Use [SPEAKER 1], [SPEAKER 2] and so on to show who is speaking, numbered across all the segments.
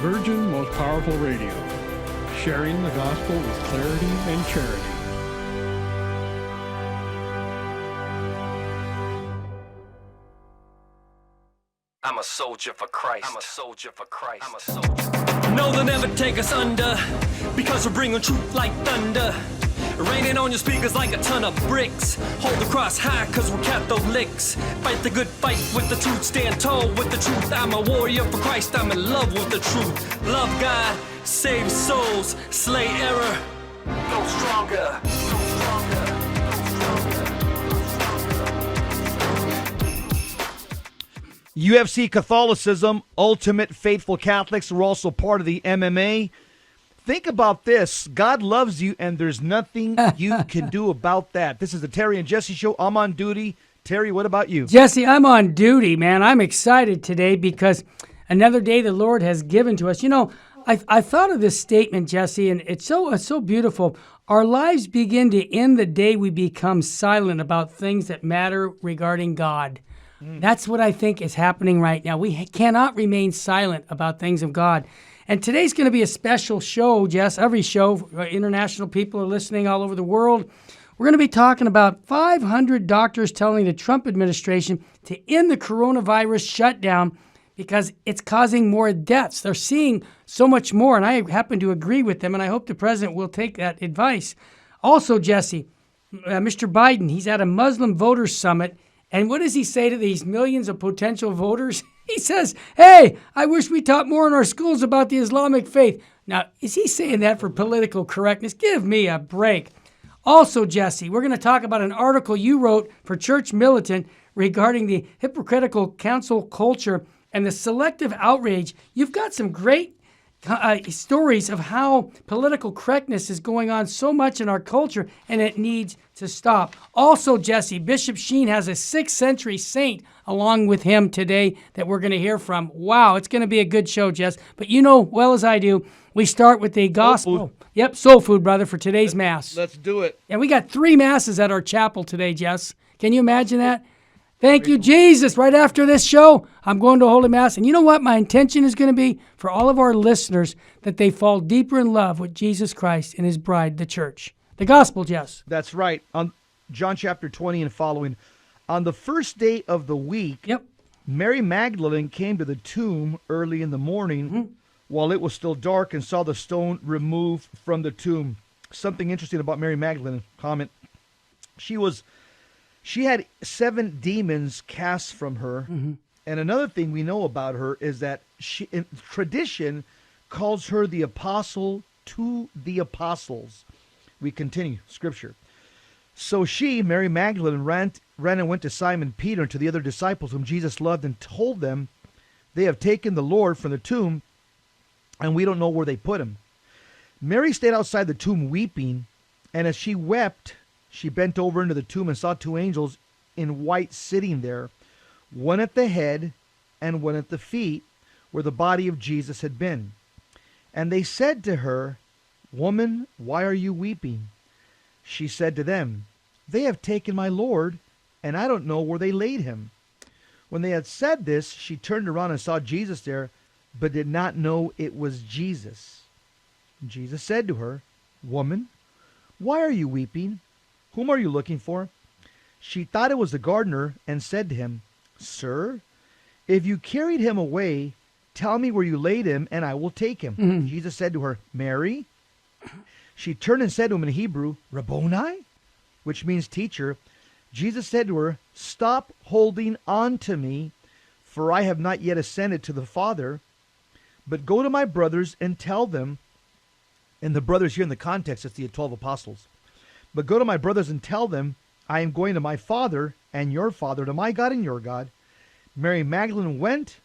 [SPEAKER 1] Virgin Most Powerful Radio, sharing the gospel with clarity and charity.
[SPEAKER 2] I'm a soldier for Christ. I'm a soldier for Christ. I'm a soldier. No, they'll never take us under, because we're bringing truth like thunder. Raining on your speakers like a ton of bricks. Hold the cross high, cause we're Catholics. Fight the good fight with the truth. Stand tall with the truth. I'm a warrior for Christ. I'm in love with the truth. Love God, save souls, slay error. Go stronger. Go stronger.
[SPEAKER 3] UFC Catholicism, Ultimate Faithful Catholics are also part of the MMA. Think about this. God loves you, and there's nothing you can do about that. This is the Terry and Jesse Show. I'm on duty. Terry, what about you?
[SPEAKER 4] Jesse, I'm on duty, man. I'm excited today because another day the Lord has given to us. You know, I thought of this statement, Jesse, and it's so beautiful. Our lives begin to end the day we become silent about things that matter regarding God. That's what I think is happening right now. We cannot remain silent about things of God. And today's going to be a special show, Jess. Every show, international people are listening all over the world. We're going to be talking about 500 doctors telling the Trump administration to end the coronavirus shutdown because it's causing more deaths. They're seeing so much more, and I happen to agree with them, and I hope the president will take that advice. Also, Jesse, Mr. Biden, he's at a Muslim voters summit. And what does he say to these millions of potential voters? He says, hey, I wish we taught more in our schools about the Islamic faith. Now, is he saying that for political correctness? Give me a break. Also, Jesse, we're going to talk about an article you wrote for Church Militant regarding the hypocritical council culture and the selective outrage. You've got some great stories of how political correctness is going on so much in our culture, and it needs to stop. Also, Jesse, Bishop Sheen has a 6th century saint along with him today that we're going to hear from. Wow, it's going to be a good show, Jess. But you know well as I do, we start with the gospel.
[SPEAKER 3] Soul food.
[SPEAKER 4] Yep, soul food, brother, for today's Mass.
[SPEAKER 3] Let's do it.
[SPEAKER 4] And we got 3 Masses at our chapel today, Jess. Can you imagine that? Thank you, Jesus. Right after this show, I'm going to Holy Mass. And you know what? My intention is going to be for all of our listeners that they fall deeper in love with Jesus Christ and his bride, the church. The gospel, Jess.
[SPEAKER 3] That's right. On John chapter 20 and following, on the first day of the week, Mary Magdalene came to the tomb early in the morning while it was still dark and saw the stone removed from the tomb. Something interesting about Mary Magdalene, comment. She had 7 demons cast from her. And another thing we know about her is that tradition calls her the apostle to the apostles. We continue, scripture. So she, Mary Magdalene, ran and went to Simon Peter and to the other disciples whom Jesus loved and told them, they have taken the Lord from the tomb and we don't know where they put him. Mary stayed outside the tomb weeping, and as she wept, she bent over into the tomb and saw 2 angels in white sitting there, one at the head and one at the feet, where the body of Jesus had been. And they said to her, Woman, why are you weeping? She said to them, They have taken my Lord, and I don't know where they laid him. When they had said this, she turned around and saw Jesus there, but did not know it was Jesus. Jesus said to her, Woman, why are you weeping? Whom are you looking for? She thought it was the gardener and said to him, Sir, if you carried him away, tell me where you laid him, and I will take him. Jesus said to her, Mary. She turned and said to him in Hebrew, Rabboni, which means teacher. Jesus said to her, Stop holding on to me, for I have not yet ascended to the Father, but go to my brothers and tell them, and the brothers here in the context, it's the 12 apostles. But go to my brothers and tell them, I am going to my Father and your Father, to my God and your God. Mary Magdalene went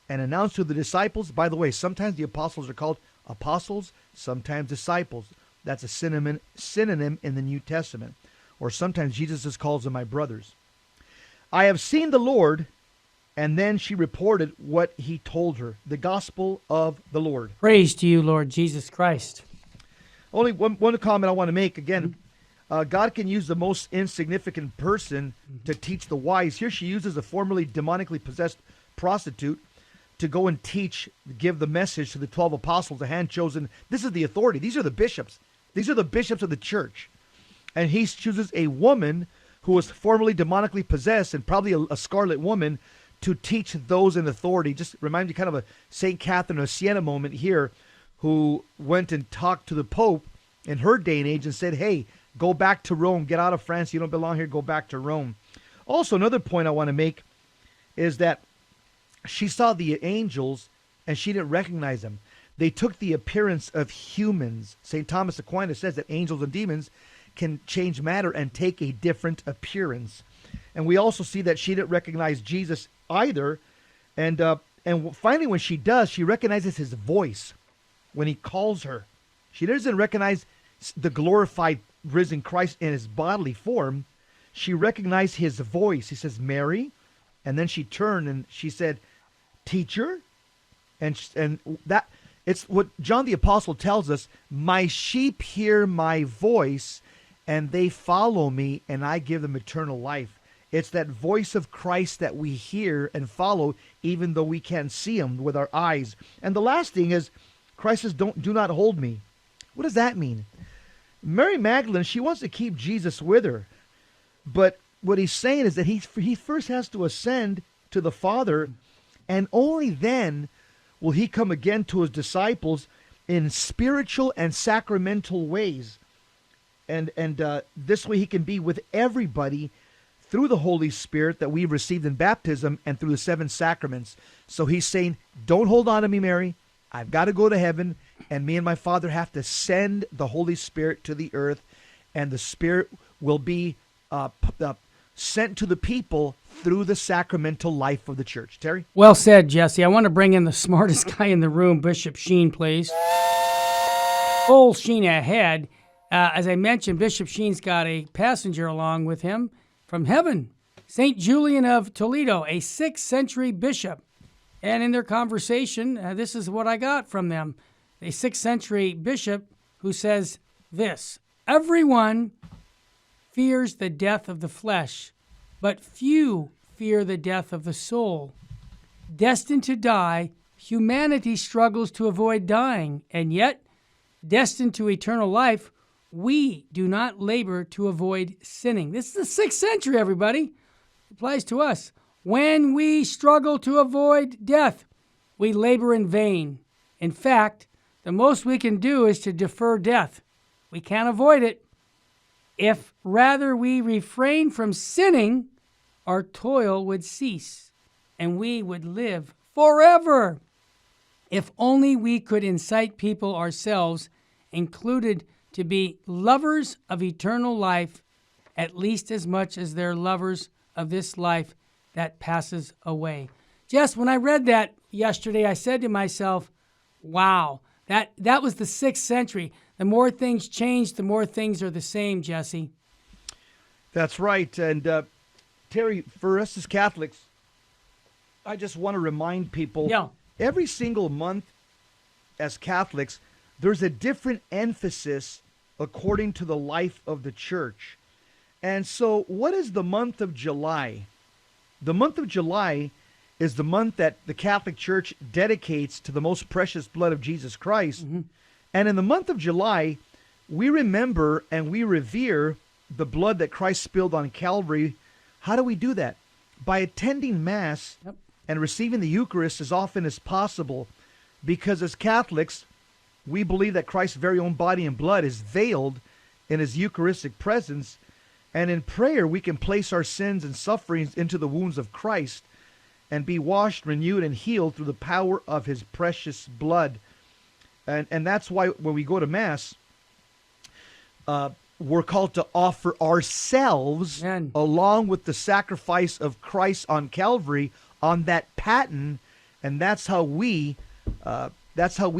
[SPEAKER 3] and announced to the disciples. By the way, sometimes the apostles are called apostles, sometimes disciples. That's a synonym in the New Testament. Or sometimes Jesus just calls them my brothers. I have seen the Lord. And then she reported what he told her, the gospel of the Lord.
[SPEAKER 4] Praise to you, Lord Jesus Christ.
[SPEAKER 3] Only one comment I want to make. Again, God can use the most insignificant person to teach the wise. Here she uses a formerly demonically possessed prostitute to go and teach, give the message to the 12 apostles, the hand-chosen. This is the authority. These are the bishops. These are the bishops of the church. And he chooses a woman who was formerly demonically possessed and probably a scarlet woman to teach those in authority. Just remind me kind of a St. Catherine of Siena moment here, who went and talked to the Pope in her day and age and said, hey, go back to Rome. Get out of France. You don't belong here. Go back to Rome. Also, another point I want to make is that she saw the angels and she didn't recognize them. They took the appearance of humans. St. Thomas Aquinas says that angels and demons can change matter and take a different appearance. And we also see that she didn't recognize Jesus either. And finally, when she does, she recognizes his voice when he calls her. She doesn't recognize the glorified risen Christ in his bodily form. She recognized his voice. He says, Mary. And then she turned and she said, Teacher. And that it's what John the Apostle tells us. My sheep hear my voice and they follow me and I give them eternal life. It's that voice of Christ that we hear and follow even though we can't see him with our eyes. And the last thing is Christ says, do not hold me. What does that mean? Mary Magdalene, she wants to keep Jesus with her. But what he's saying is that he first has to ascend to the Father, and only then will he come again to his disciples in spiritual and sacramental ways. And this way he can be with everybody through the Holy Spirit that we've received in baptism and through the 7 sacraments. So he's saying, don't hold on to me, Mary. I've got to go to heaven, and me and my Father have to send the Holy Spirit to the earth, and the Spirit will be sent to the people through the sacramental life of the church. Terry?
[SPEAKER 4] Well said, Jesse. I want to bring in the smartest guy in the room, Bishop Sheen, please. Full Sheen ahead. As I mentioned, Bishop Sheen's got a passenger along with him from heaven, St. Julian of Toledo, a 6th century bishop. And in their conversation, this is what I got from them. A 6th century bishop who says this: everyone fears the death of the flesh, but few fear the death of the soul. Destined to die, humanity struggles to avoid dying, and yet, destined to eternal life, we do not labor to avoid sinning. This is the 6th century, everybody. It applies to us. When we struggle to avoid death, we labor in vain. In fact, the most we can do is to defer death. We can't avoid it. If rather we refrain from sinning, our toil would cease, and we would live forever. If only we could incite people ourselves, included, to be lovers of eternal life, at least as much as they're lovers of this life that passes away. Jess, when I read that yesterday, I said to myself, wow, that was the 6th century. The more things change, the more things are the same, Jesse.
[SPEAKER 3] That's right. And Terry, for us as Catholics, I just want to remind people, every single month as Catholics, there's a different emphasis according to the life of the church. And so what is the month of July? The month of July is the month that the Catholic Church dedicates to the most precious blood of Jesus Christ. Mm-hmm. And in the month of July, we remember and we revere the blood that Christ spilled on Calvary. How do we do that? By attending Mass and receiving the Eucharist as often as possible. Because as Catholics, we believe that Christ's very own body and blood is veiled in his Eucharistic presence. And in prayer, we can place our sins and sufferings into the wounds of Christ and be washed, renewed, and healed through the power of his precious blood. And that's why when we go to Mass, we're called to offer ourselves along with the sacrifice of Christ on Calvary on that paten, and that's how we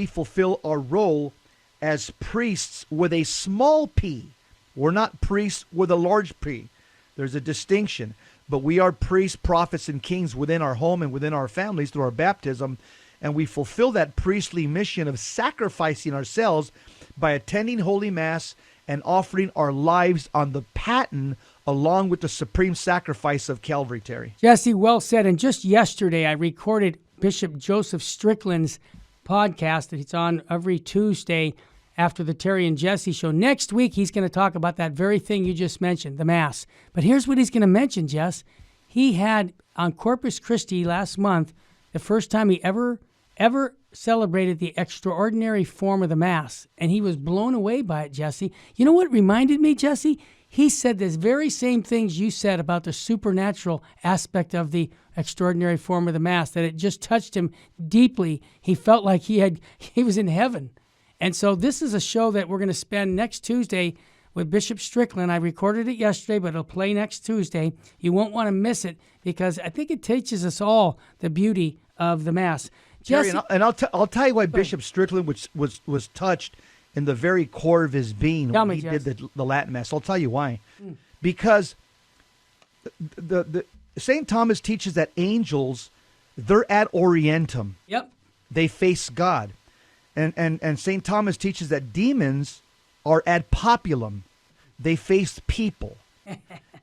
[SPEAKER 3] fulfill our role as priests with a small p. We're not priests with a large P. There's a distinction. But we are priests, prophets, and kings within our home and within our families through our baptism. And we fulfill that priestly mission of sacrificing ourselves by attending Holy Mass and offering our lives on the paten along with the supreme sacrifice of Calvary, Terry.
[SPEAKER 4] Jesse, well said. And just yesterday, I recorded Bishop Joseph Strickland's podcast that he's on every Tuesday after the Terry and Jesse show. Next week, he's going to talk about that very thing you just mentioned, the Mass. But here's what he's going to mention, Jess. He had on Corpus Christi last month, the first time he ever celebrated the extraordinary form of the Mass. And he was blown away by it, Jesse. You know what reminded me, Jesse? He said this very same things you said about the supernatural aspect of the extraordinary form of the Mass, that it just touched him deeply. He felt like he was in heaven. And so this is a show that we're going to spend next Tuesday with Bishop Strickland. I recorded it yesterday, but it'll play next Tuesday. You won't want to miss it because I think it teaches us all the beauty of the Mass.
[SPEAKER 3] Jerry, I'll tell you why Bishop Strickland was touched in the very core of his being when he did the Latin Mass. I'll tell you why. Because the St. Thomas teaches that angels, they're ad orientem.
[SPEAKER 4] Yep.
[SPEAKER 3] They face God. And St. Thomas teaches that demons are ad populum. They face people.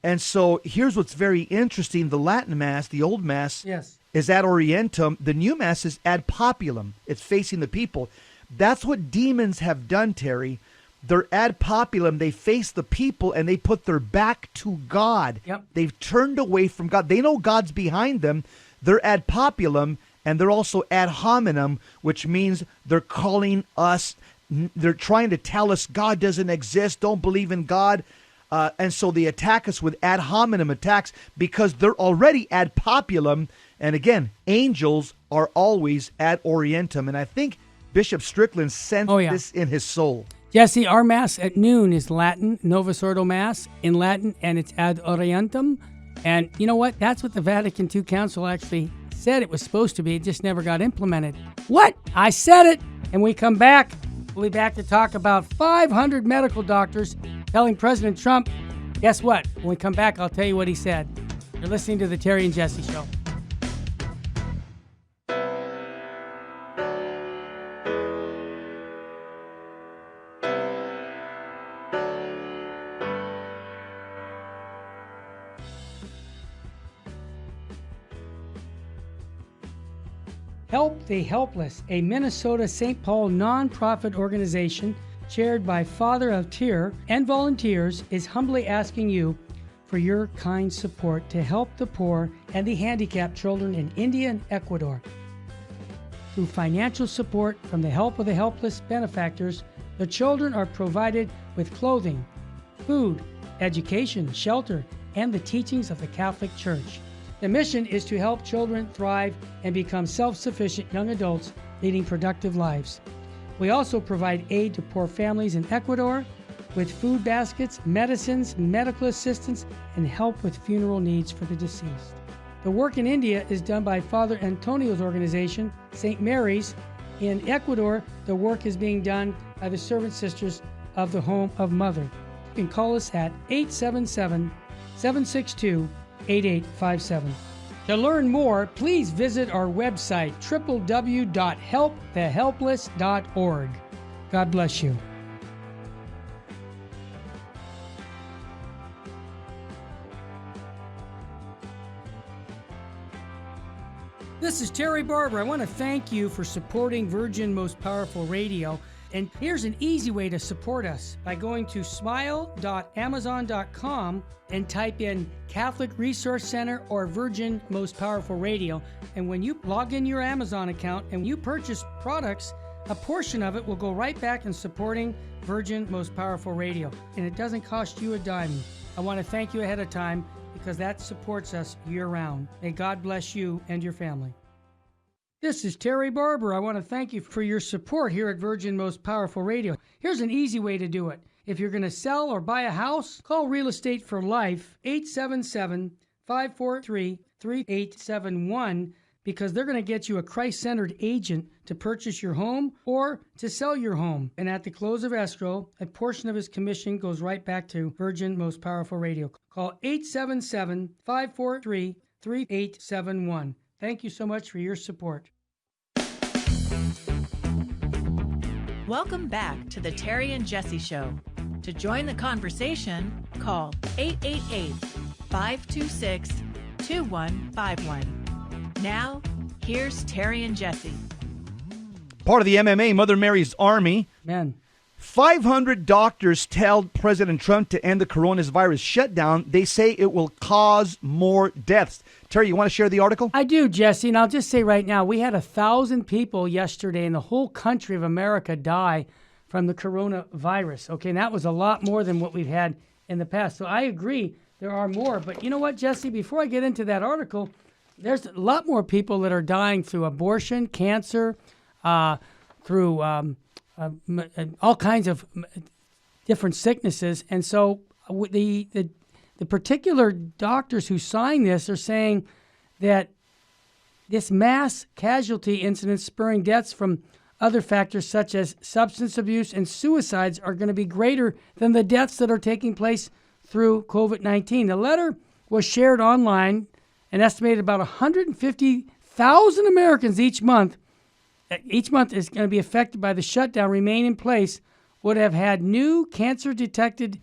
[SPEAKER 3] And so here's what's very interesting. The Latin Mass, the Old Mass, is ad orientem. The New Mass is ad populum. It's facing the people. That's what demons have done, Terry. They're ad populum. They face the people and they put their back to God.
[SPEAKER 4] Yep.
[SPEAKER 3] They've turned away from God. They know God's behind them. They're ad populum, and they're also ad hominem, which means they're calling us, they're trying to tell us God doesn't exist, don't believe in God. And so they attack us with ad hominem attacks because they're already ad populum. And again, angels are always ad orientem. And I think Bishop Strickland sensed this in his soul.
[SPEAKER 4] Jesse, our Mass at noon is Latin, Novus Ordo Mass in Latin, and it's ad orientem. And you know what? That's what the Vatican II Council actually said it was supposed to be. It just never got implemented. What? I said it. And we come back. We'll be back to talk about 500 medical doctors telling President Trump, guess what? When we come back, I'll tell you what he said. You're listening to the Terry and Jesse Show. Help the Helpless, a Minnesota St. Paul nonprofit organization chaired by Father Altier and volunteers, is humbly asking you for your kind support to help the poor and the handicapped children in India and Ecuador. Through financial support from the Help of the Helpless benefactors, the children are provided with clothing, food, education, shelter, and the teachings of the Catholic Church. The mission is to help children thrive and become self-sufficient young adults leading productive lives. We also provide aid to poor families in Ecuador with food baskets, medicines, medical assistance, and help with funeral needs for the deceased. The work in India is done by Father Antonio's organization, St. Mary's. In Ecuador, the work is being done by the Servant Sisters of the Home of Mother. You can call us at 877-762-8857. To learn more, please visit our website, www.helpthehelpless.org. God bless you. This is Terry Barber. I want to thank you for supporting Virgin Most Powerful Radio. And here's an easy way to support us by going to smile.amazon.com and type in Catholic Resource Center or Virgin Most Powerful Radio. And when you log in your Amazon account and you purchase products, a portion of it will go right back in supporting Virgin Most Powerful Radio. And it doesn't cost you a dime. I want to thank you ahead of time because that supports us year-round. May God bless you and your family. This is Terry Barber. I want to thank you for your support here at Virgin Most Powerful Radio. Here's an easy way to do it. If you're going to sell or buy a house, call Real Estate for Life, 877-543-3871, because they're going to get you a Christ-centered agent to purchase your home or to sell your home. And at the close of escrow, a portion of his commission goes right back to Virgin Most Powerful Radio. Call 877-543-3871. Thank you so much for your support.
[SPEAKER 5] Welcome back to the Terry and Jesse Show. To join the conversation, call 888-526-2151. Now, Here's Terry and Jesse.
[SPEAKER 3] Part of the MMA, Mother Mary's Army.
[SPEAKER 4] Man.
[SPEAKER 3] 500 doctors tell President Trump to end the coronavirus shutdown. They say it will cause more deaths. Terry, you want to share the article?
[SPEAKER 4] I do, Jesse, and I'll just say right now, we had 1,000 people yesterday in the whole country of America die from the coronavirus. Okay, and that was a lot more than what we've had in the past. So I agree, there are more. But you know what, Jesse, before I get into that article, there's a lot more people that are dying through abortion, cancer, through all kinds of different sicknesses. And so the particular doctors who signed this are saying that this mass casualty incidents spurring deaths from other factors such as substance abuse and suicides are going to be greater than the deaths that are taking place through COVID-19. The letter was shared online and estimated about 150,000 Americans each month is going to be affected by the shutdown, remain in place, would have had new cancer-detected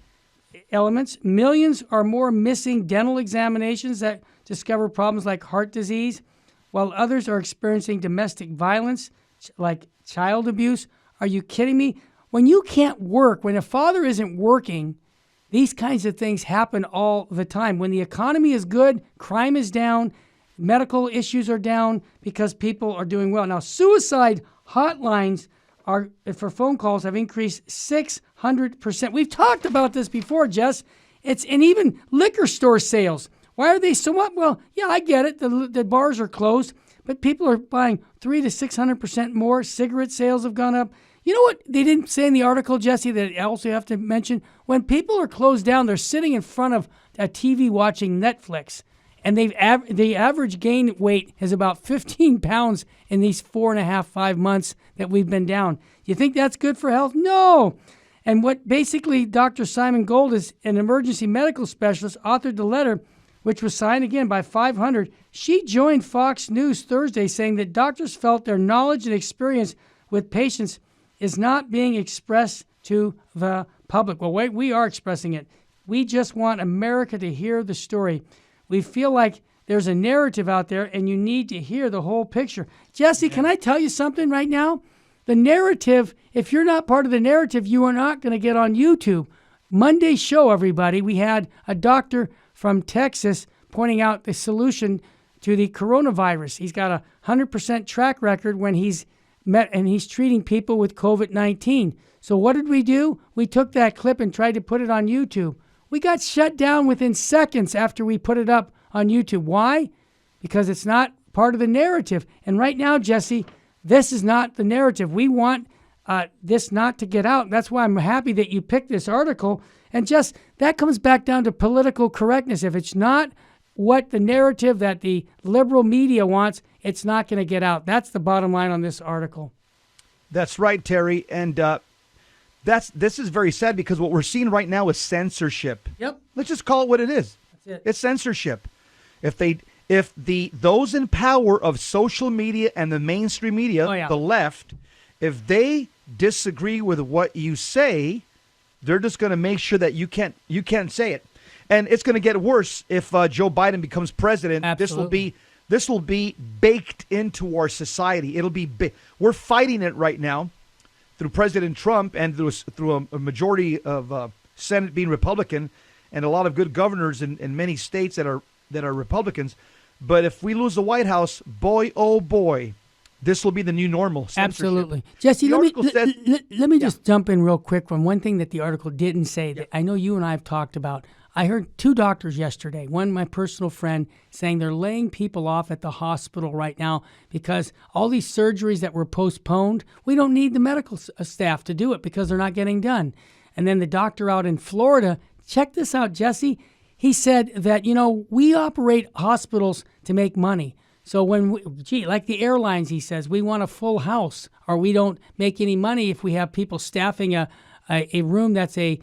[SPEAKER 4] elements, millions or more missing dental examinations that discover problems like heart disease, while others are experiencing domestic violence like child abuse. Are you kidding me? When you can't work, when a father isn't working, these kinds of things happen all the time. When the economy is good, crime is down, medical issues are down because people are doing well. Now, suicide hotlines for phone calls have increased 600%. We've talked about this before, Jess. And even liquor store sales. Why are they so up? Well, yeah, I get it. The bars are closed, but people are buying 300 to 600% more. Cigarette sales have gone up. You know what they didn't say in the article, Jesse, that I also have to mention? When people are closed down, they're sitting in front of a TV watching Netflix. And the average gain weight is about 15 pounds in these 5 months that we've been down. You think that's good for health? No. And what basically Dr. Simon Gold is an emergency medical specialist, authored the letter, which was signed again by 500. She joined Fox News Thursday saying that doctors felt their knowledge and experience with patients is not being expressed to the public. Well, wait, we are expressing it. We just want America to hear the story. We feel like there's a narrative out there, and you need to hear the whole picture. Jesse, Can I tell you something right now? The narrative, if you're not part of the narrative, you are not going to get on YouTube. Monday's show, everybody, we had a doctor from Texas pointing out the solution to the coronavirus. He's got a 100% track record when he's met and he's treating people with COVID-19. So what did we do? We took that clip and tried to put it on YouTube. We got shut down within seconds after we put it up on YouTube. Why? Because it's not part of the narrative. And right now, Jesse, this is not the narrative. We want this not to get out. That's why I'm happy that you picked this article. And just that comes back down to political correctness. If it's not what the narrative that the liberal media wants, it's not going to get out. That's the bottom line on this article.
[SPEAKER 3] That's right, Terry. And this is very sad because what we're seeing right now is censorship.
[SPEAKER 4] Yep.
[SPEAKER 3] Let's just call it what it is.
[SPEAKER 4] That's it.
[SPEAKER 3] It's censorship. If those in power of social media and the mainstream media, the left, if they disagree with what you say, they're just going to make sure that you can't say it. And it's going to get worse if Joe Biden becomes president.
[SPEAKER 4] Absolutely.
[SPEAKER 3] This will be baked into our society. It'll be we're fighting it right now through President Trump and through a majority of Senate being Republican and a lot of good governors in many states that are Republicans. But if we lose the White House, boy, oh boy, this will be the new normal. Censorship.
[SPEAKER 4] Absolutely. Jesse, let me just jump in real quick from one thing that the article didn't say that I know you and I have talked about. I heard 2 doctors yesterday, one my personal friend, saying they're laying people off at the hospital right now because all these surgeries that were postponed, we don't need the medical staff to do it because they're not getting done. And then the doctor out in Florida, check this out, Jesse. He said that, we operate hospitals to make money. So like the airlines, he says, we want a full house, or we don't make any money if we have people staffing a room that's a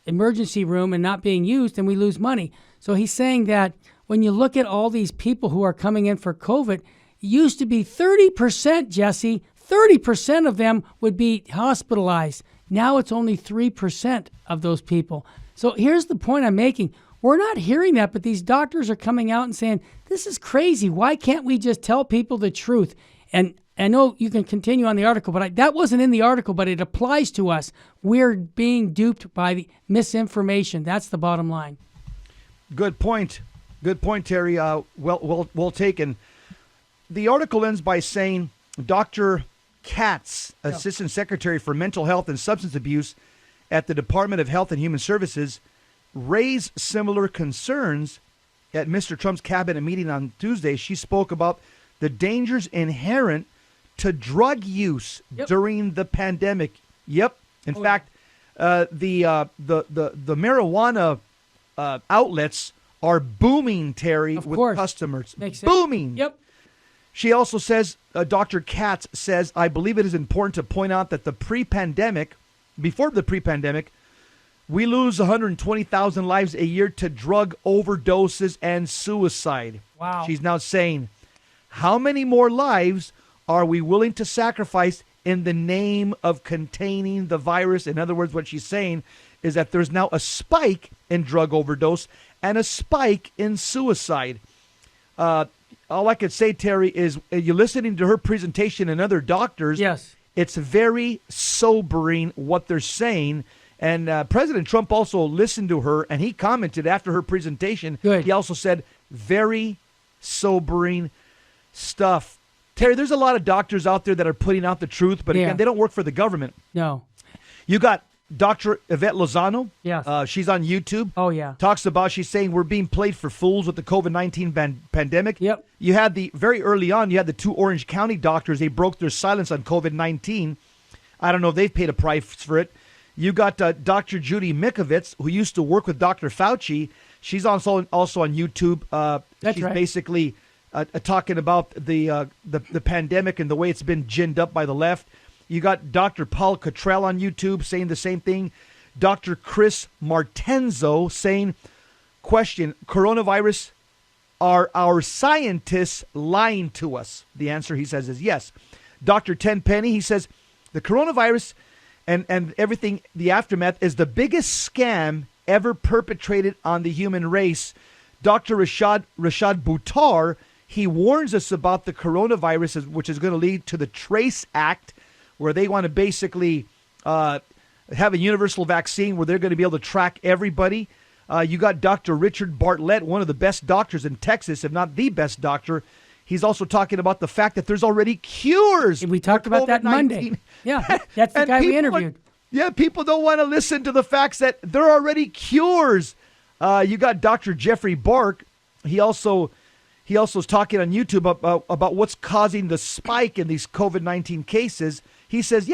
[SPEAKER 4] emergency room and not being used, and we lose money. So he's saying that when you look at all these people who are coming in for COVID, it used to be 30%, Jesse, 30% of them would be hospitalized. Now it's only 3% of those people. So here's the point I'm making. we're not hearing that, but these doctors are coming out and saying, this is crazy. Why can't we just tell people the truth? And I know you can continue on the article, but that wasn't in the article, but it applies to us. We're being duped by the misinformation. That's the bottom line.
[SPEAKER 3] Good point. Good point, Terry. Well taken. The article ends by saying Dr. Katz, Assistant Secretary for Mental Health and Substance Abuse at the Department of Health and Human Services, raised similar concerns at Mr. Trump's cabinet meeting on Tuesday. She spoke about the dangers inherent to drug use during the pandemic. Yep. In fact, the marijuana outlets are booming, Terry, with customers.
[SPEAKER 4] Makes sense.
[SPEAKER 3] Booming.
[SPEAKER 4] Yep.
[SPEAKER 3] She also says, Dr. Katz says, I believe it is important to point out that before the pre-pandemic, we lose 120,000 lives a year to drug overdoses and suicide.
[SPEAKER 4] Wow.
[SPEAKER 3] She's now saying, how many more lives are we willing to sacrifice in the name of containing the virus? In other words, what she's saying is that there's now a spike in drug overdose and a spike in suicide. All I could say, Terry, is you're listening to her presentation and other doctors.
[SPEAKER 4] Yes.
[SPEAKER 3] It's very sobering what they're saying. And President Trump also listened to her, and he commented after her presentation.
[SPEAKER 4] Good.
[SPEAKER 3] He also said, very sobering stuff. Terry, there's a lot of doctors out there that are putting out the truth, but again, they don't work for the government.
[SPEAKER 4] No.
[SPEAKER 3] You got Dr. Yvette Lozano.
[SPEAKER 4] Yes.
[SPEAKER 3] She's on YouTube.
[SPEAKER 4] Oh, yeah.
[SPEAKER 3] She's saying we're being played for fools with the COVID-19 pandemic.
[SPEAKER 4] Yep.
[SPEAKER 3] You had very early on, you had the two Orange County doctors. They broke their silence on COVID-19. I don't know if they've paid a price for it. You got Dr. Judy Mikovits, who used to work with Dr. Fauci. She's also on YouTube. She's
[SPEAKER 4] right.
[SPEAKER 3] basically talking about the pandemic and the way it's been ginned up by the left. You got Dr. Paul Cottrell on YouTube saying the same thing. Dr. Chris Martenzo saying, question, coronavirus, are our scientists lying to us? The answer, he says, is yes. Dr. Tenpenny, he says, the coronavirus and everything, the aftermath, is the biggest scam ever perpetrated on the human race. Dr. Rashad Buttar, he warns us about the coronavirus, which is going to lead to the Trace Act, where they want to basically have a universal vaccine where they're going to be able to track everybody. You got Dr. Richard Bartlett, one of the best doctors in Texas, if not the best doctor. He's also talking about the fact that there's already cures.
[SPEAKER 4] We talked about that Monday. Yeah, that's the guy we interviewed.
[SPEAKER 3] People don't want to listen to the facts that there are already cures. You got Dr. Jeffrey Bark. He also is talking on YouTube about what's causing the spike in these COVID-19 cases. He says,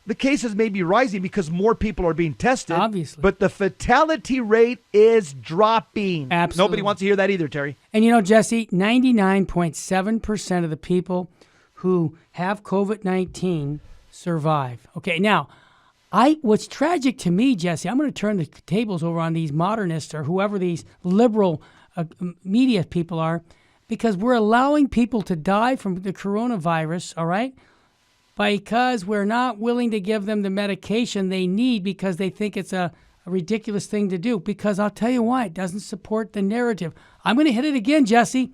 [SPEAKER 3] the cases may be rising because more people are being tested.
[SPEAKER 4] Obviously.
[SPEAKER 3] But the fatality rate is dropping.
[SPEAKER 4] Absolutely.
[SPEAKER 3] Nobody wants to hear that either, Terry.
[SPEAKER 4] And Jesse, 99.7% of the people who have COVID-19 survive. Okay, now, what's tragic to me, Jesse, I'm going to turn the tables over on these modernists or whoever these liberal media people are, because we're allowing people to die from the coronavirus, all right? Because we're not willing to give them the medication they need because they think it's a ridiculous thing to do. Because I'll tell you why, it doesn't support the narrative. I'm going to hit it again, Jesse.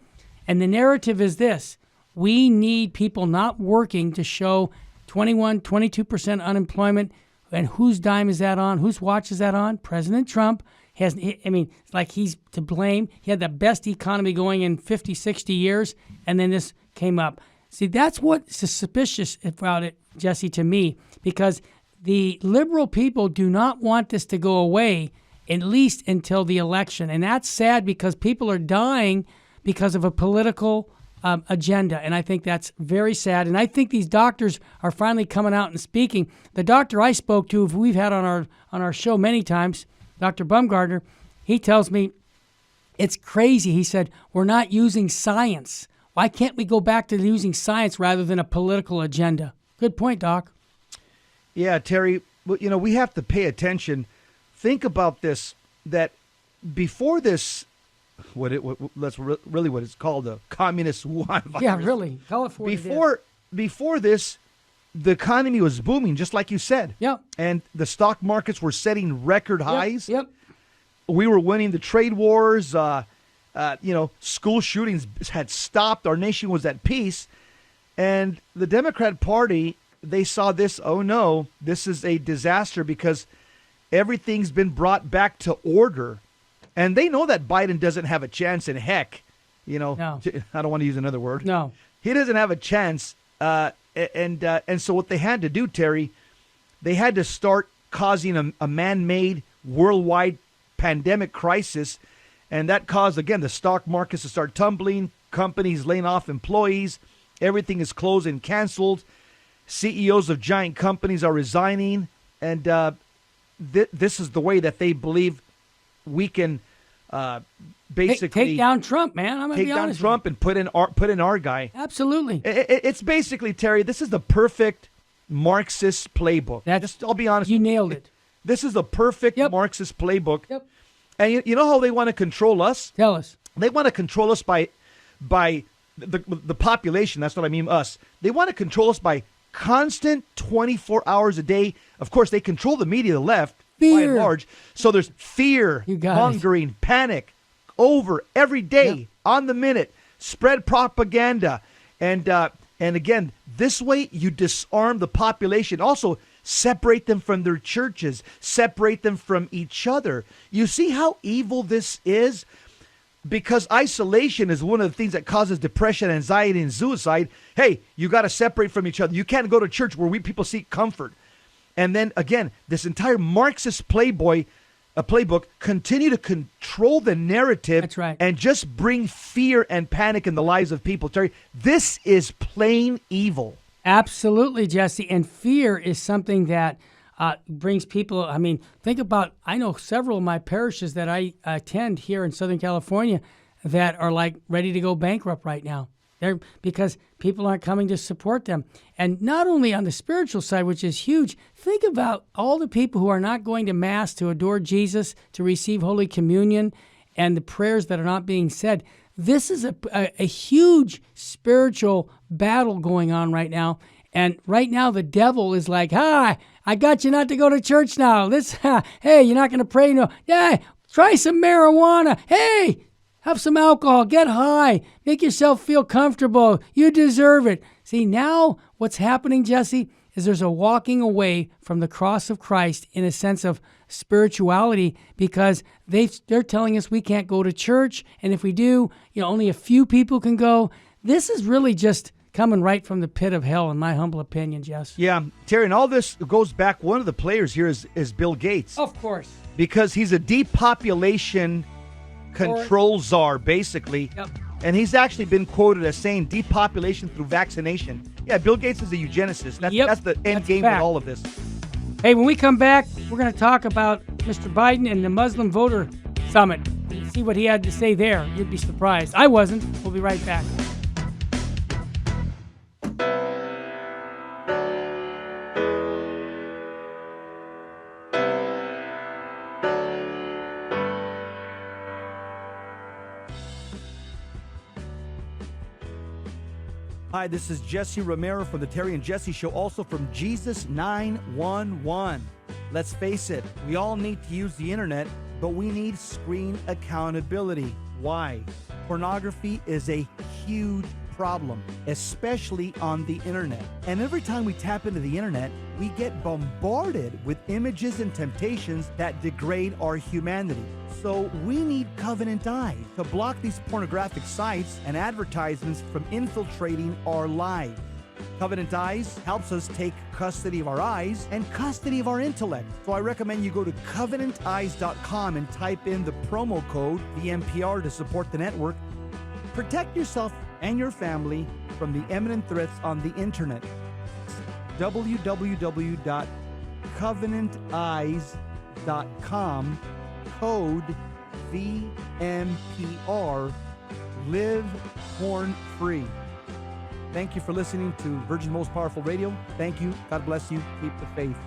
[SPEAKER 4] And the narrative is this. We need people not working to show 22% unemployment. And whose dime is that on? Whose watch is that on? President Trump. It's like he's to blame. He had the best economy going in 50, 60 years. And then this came up. See, that's what's suspicious about it, Jesse, to me, because the liberal people do not want this to go away, at least until the election. And that's sad because people are dying because of a political agenda. And I think that's very sad. And I think these doctors are finally coming out and speaking. The doctor I spoke to, who we've had on our show many times, Dr. Bumgardner, he tells me it's crazy. He said, we're not using science. Why can't we go back to using science rather than a political agenda? Good point, Doc.
[SPEAKER 3] Yeah, Terry, we have to pay attention. Think about this, that before this, what it's called, a communist Wuhan virus.
[SPEAKER 4] Yeah, really. Call it for
[SPEAKER 3] Before this, the economy was booming, just like you said.
[SPEAKER 4] Yeah.
[SPEAKER 3] And the stock markets were setting record highs.
[SPEAKER 4] Yep.
[SPEAKER 3] we were winning the trade wars. School shootings had stopped. Our nation was at peace. And the Democrat Party, they saw this, oh no, this is a disaster because everything's been brought back to order. And they know that Biden doesn't have a chance in heck. No. I don't want to use another word.
[SPEAKER 4] No.
[SPEAKER 3] He doesn't have a chance. And so what they had to do, Terry, they had to start causing a man-made worldwide pandemic crisis. And that caused, again, the stock markets to start tumbling, companies laying off employees. Everything is closed and canceled. CEOs of giant companies are resigning. And this is the way that they believe we can basically
[SPEAKER 4] take down Trump, man. I'm gonna be honest.
[SPEAKER 3] Take down Trump and put in our guy.
[SPEAKER 4] Absolutely.
[SPEAKER 3] It's basically, Terry, this is the perfect Marxist playbook. I'll be honest.
[SPEAKER 4] You nailed it.
[SPEAKER 3] This is the perfect Marxist playbook.
[SPEAKER 4] Yep.
[SPEAKER 3] And you know how they want to control us?
[SPEAKER 4] Tell us.
[SPEAKER 3] They want to control us by the population. That's what I mean, us. They want to control us by constant 24 hours a day. Of course, they control the media, the left, by and large. So there's fear, mongering, panic, over every day, on the minute, spread propaganda. And again, this way you disarm the population. Also, separate them from their churches, separate them from each other. You see how evil this is? Because isolation is one of the things that causes depression, anxiety, and suicide. Hey, you got to separate from each other. You can't go to church where people seek comfort. And then again, this entire Marxist playbook continue to control the narrative.
[SPEAKER 4] That's right.
[SPEAKER 3] And just bring fear and panic in the lives of people. Terry, this is plain evil.
[SPEAKER 4] Absolutely, Jesse. And fear is something that brings people, I mean, think about, I know several of my parishes that I attend here in Southern California that are like ready to go bankrupt right now. Because people aren't coming to support them. And not only on the spiritual side, which is huge, think about all the people who are not going to Mass to adore Jesus, to receive Holy Communion, and the prayers that are not being said. This is a huge spiritual battle going on right now. And right now the devil is like, hi, I got you not to go to church now. Hey, you're not going to pray? No. Yeah, try some marijuana. Hey, have some alcohol. Get high. Make yourself feel comfortable. You deserve it. See, now what's happening, Jesse, is there's a walking away from the cross of Christ in a sense of spirituality because they're telling us we can't go to church. And if we do, only a few people can go. This is really just coming right from the pit of hell, in my humble opinion, Jess.
[SPEAKER 3] Yeah, Terry, and all this goes back. One of the players here is Bill Gates.
[SPEAKER 4] Of course. Because
[SPEAKER 3] he's a depopulation control czar, basically.
[SPEAKER 4] Yep.
[SPEAKER 3] And he's actually been quoted as saying depopulation through vaccination. Yeah, Bill Gates is a eugenicist. That's the end game with all of this.
[SPEAKER 4] Hey, when we come back, we're going to talk about Mr. Biden and the Muslim voter summit. See what he had to say there. You'd be surprised. I wasn't. We'll be right back.
[SPEAKER 3] Hi, this is Jesse Romero from the Terry and Jesse Show, also from Jesus 911. Let's face it, we all need to use the internet, but we need screen accountability. Why? Pornography is a huge problem, especially on the internet. And every time we tap into the internet, we get bombarded with images and temptations that degrade our humanity. So we need Covenant Eyes to block these pornographic sites and advertisements from infiltrating our lives. Covenant Eyes helps us take custody of our eyes and custody of our intellect. So I recommend you go to covenanteyes.com and type in the promo code, VMPR, to support the network. Protect yourself and your family from the imminent threats on the internet. www.covenanteyes.com, code VMPR, live porn free. Thank you for listening to Virgin Most Powerful Radio. Thank you. God bless you. Keep the faith.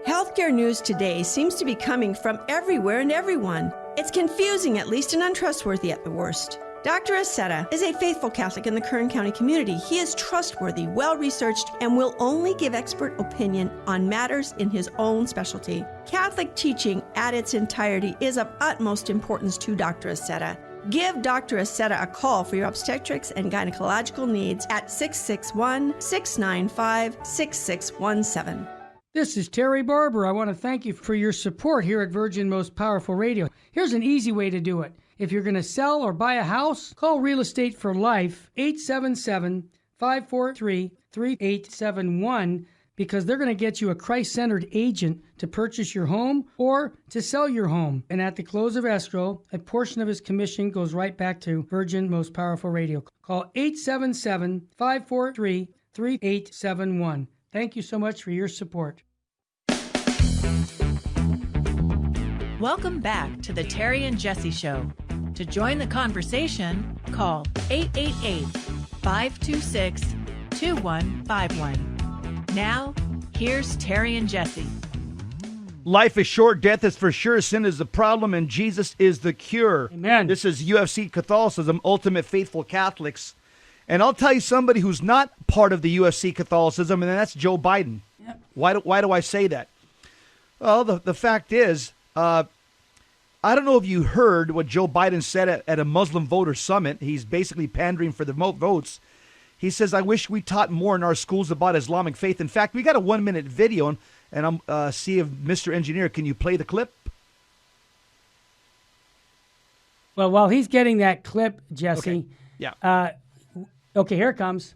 [SPEAKER 6] Healthcare news today seems to be coming from everywhere and everyone. It's confusing at least and untrustworthy at the worst. Dr. Aceta is a faithful Catholic in the Kern County community. He is trustworthy, well-researched, and will only give expert opinion on matters in his own specialty. Catholic teaching at its entirety is of utmost importance to Dr. Aceta. Give Dr. Aceta a call for your obstetrics and gynecological needs at 661-695-6617.
[SPEAKER 4] This is Terry Barber. I want to thank you for your support here at Virgin Most Powerful Radio. Here's an easy way to do it. If you're going to sell or buy a house, call Real Estate for Life, 877-543-3871, because they're going to get you a Christ-centered agent to purchase your home or to sell your home. And at the close of escrow, a portion of his commission goes right back to Virgin Most Powerful Radio. Call 877-543-3871. Thank you so much for your support.
[SPEAKER 5] Welcome back to the Terry and Jesse Show. To join the conversation, call 888-526-2151. Now, here's Terry and Jesse.
[SPEAKER 3] Life is short, death is for sure, sin is the problem, and Jesus is the cure.
[SPEAKER 4] Amen.
[SPEAKER 3] This is UFC Catholicism, Ultimate Faithful Catholics. And I'll tell you somebody who's not part of the UFC Catholicism, and that's Joe Biden. Yep. Why do I say that? Well, the fact is, I don't know if you heard what Joe Biden said at a Muslim voter summit. He's basically pandering for the votes. He says, I wish we taught more in our schools about Islamic faith. In fact, we got a 1-minute video, and I'm see if Mr. Engineer, can you play the clip?
[SPEAKER 4] Well, while he's getting that clip, Jesse,
[SPEAKER 3] okay. Yeah.
[SPEAKER 4] Okay, here it comes.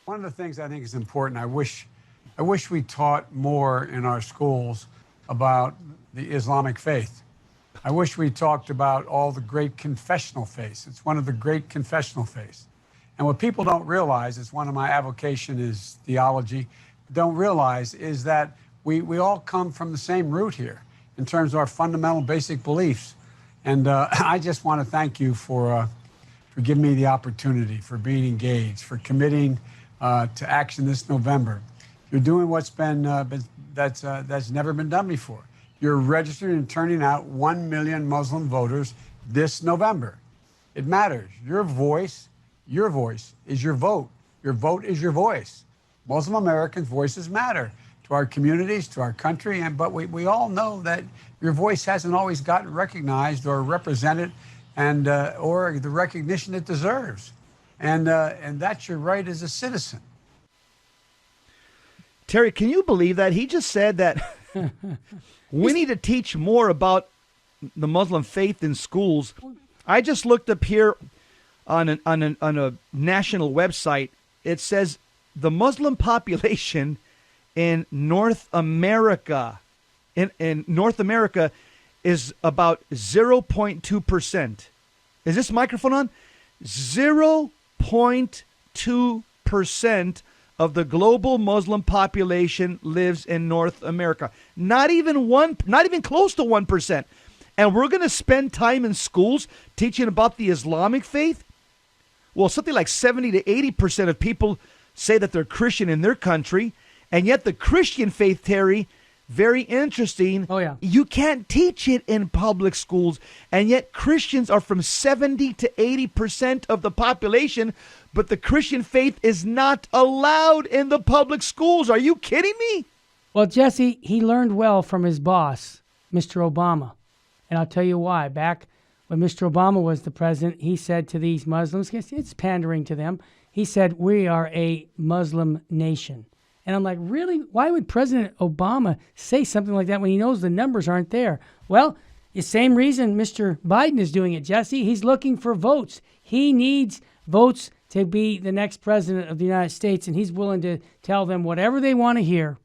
[SPEAKER 7] One of the things I think is important, I wish we taught more in our schools about the Islamic faith. I wish we talked about all the great confessional faiths. It's one of the great confessional faiths. And what people don't realize, it's one of my avocation is theology, don't realize is that we all come from the same root here in terms of our fundamental basic beliefs. And I just want to thank you for giving me the opportunity, for being engaged, for committing to action this November. You're doing what's that's never been done before. You're registering and turning out 1 million Muslim voters this November. It matters. Your voice is your vote. Your vote is your voice. Muslim Americans' voices matter to our communities, to our country, but we all know that your voice hasn't always gotten recognized or represented and or the recognition it deserves. And that's your right as a citizen.
[SPEAKER 3] Terry, can you believe that? He just said that we need to teach more about the Muslim faith in schools. I just looked up here on a national website. It says the Muslim population in North America, in North America, is about 0.2%. Is this microphone on? 0.2% of the global Muslim population lives in North America. Not even close to 1%. And we're going to spend time in schools teaching about the Islamic faith? Well, something like 70 to 80% of people say that they're Christian in their country. And yet the Christian faith, Terry, very interesting.
[SPEAKER 4] Oh, yeah.
[SPEAKER 3] You can't teach it in public schools. And yet Christians are from 70 to 80% of the population, but the Christian faith is not allowed in the public schools. Are you kidding me?
[SPEAKER 4] Well, Jesse, he learned well from his boss, Mr. Obama. And I'll tell you why. Back when Mr. Obama was the president, he said to these Muslims, it's pandering to them, he said, we are a Muslim nation. And I'm like, really? Why would President Obama say something like that when he knows the numbers aren't there? Well, the same reason Mr. Biden is doing it, Jesse. He's looking for votes. He needs votes to be the next president of the United States, and he's willing to tell them whatever they want to hear.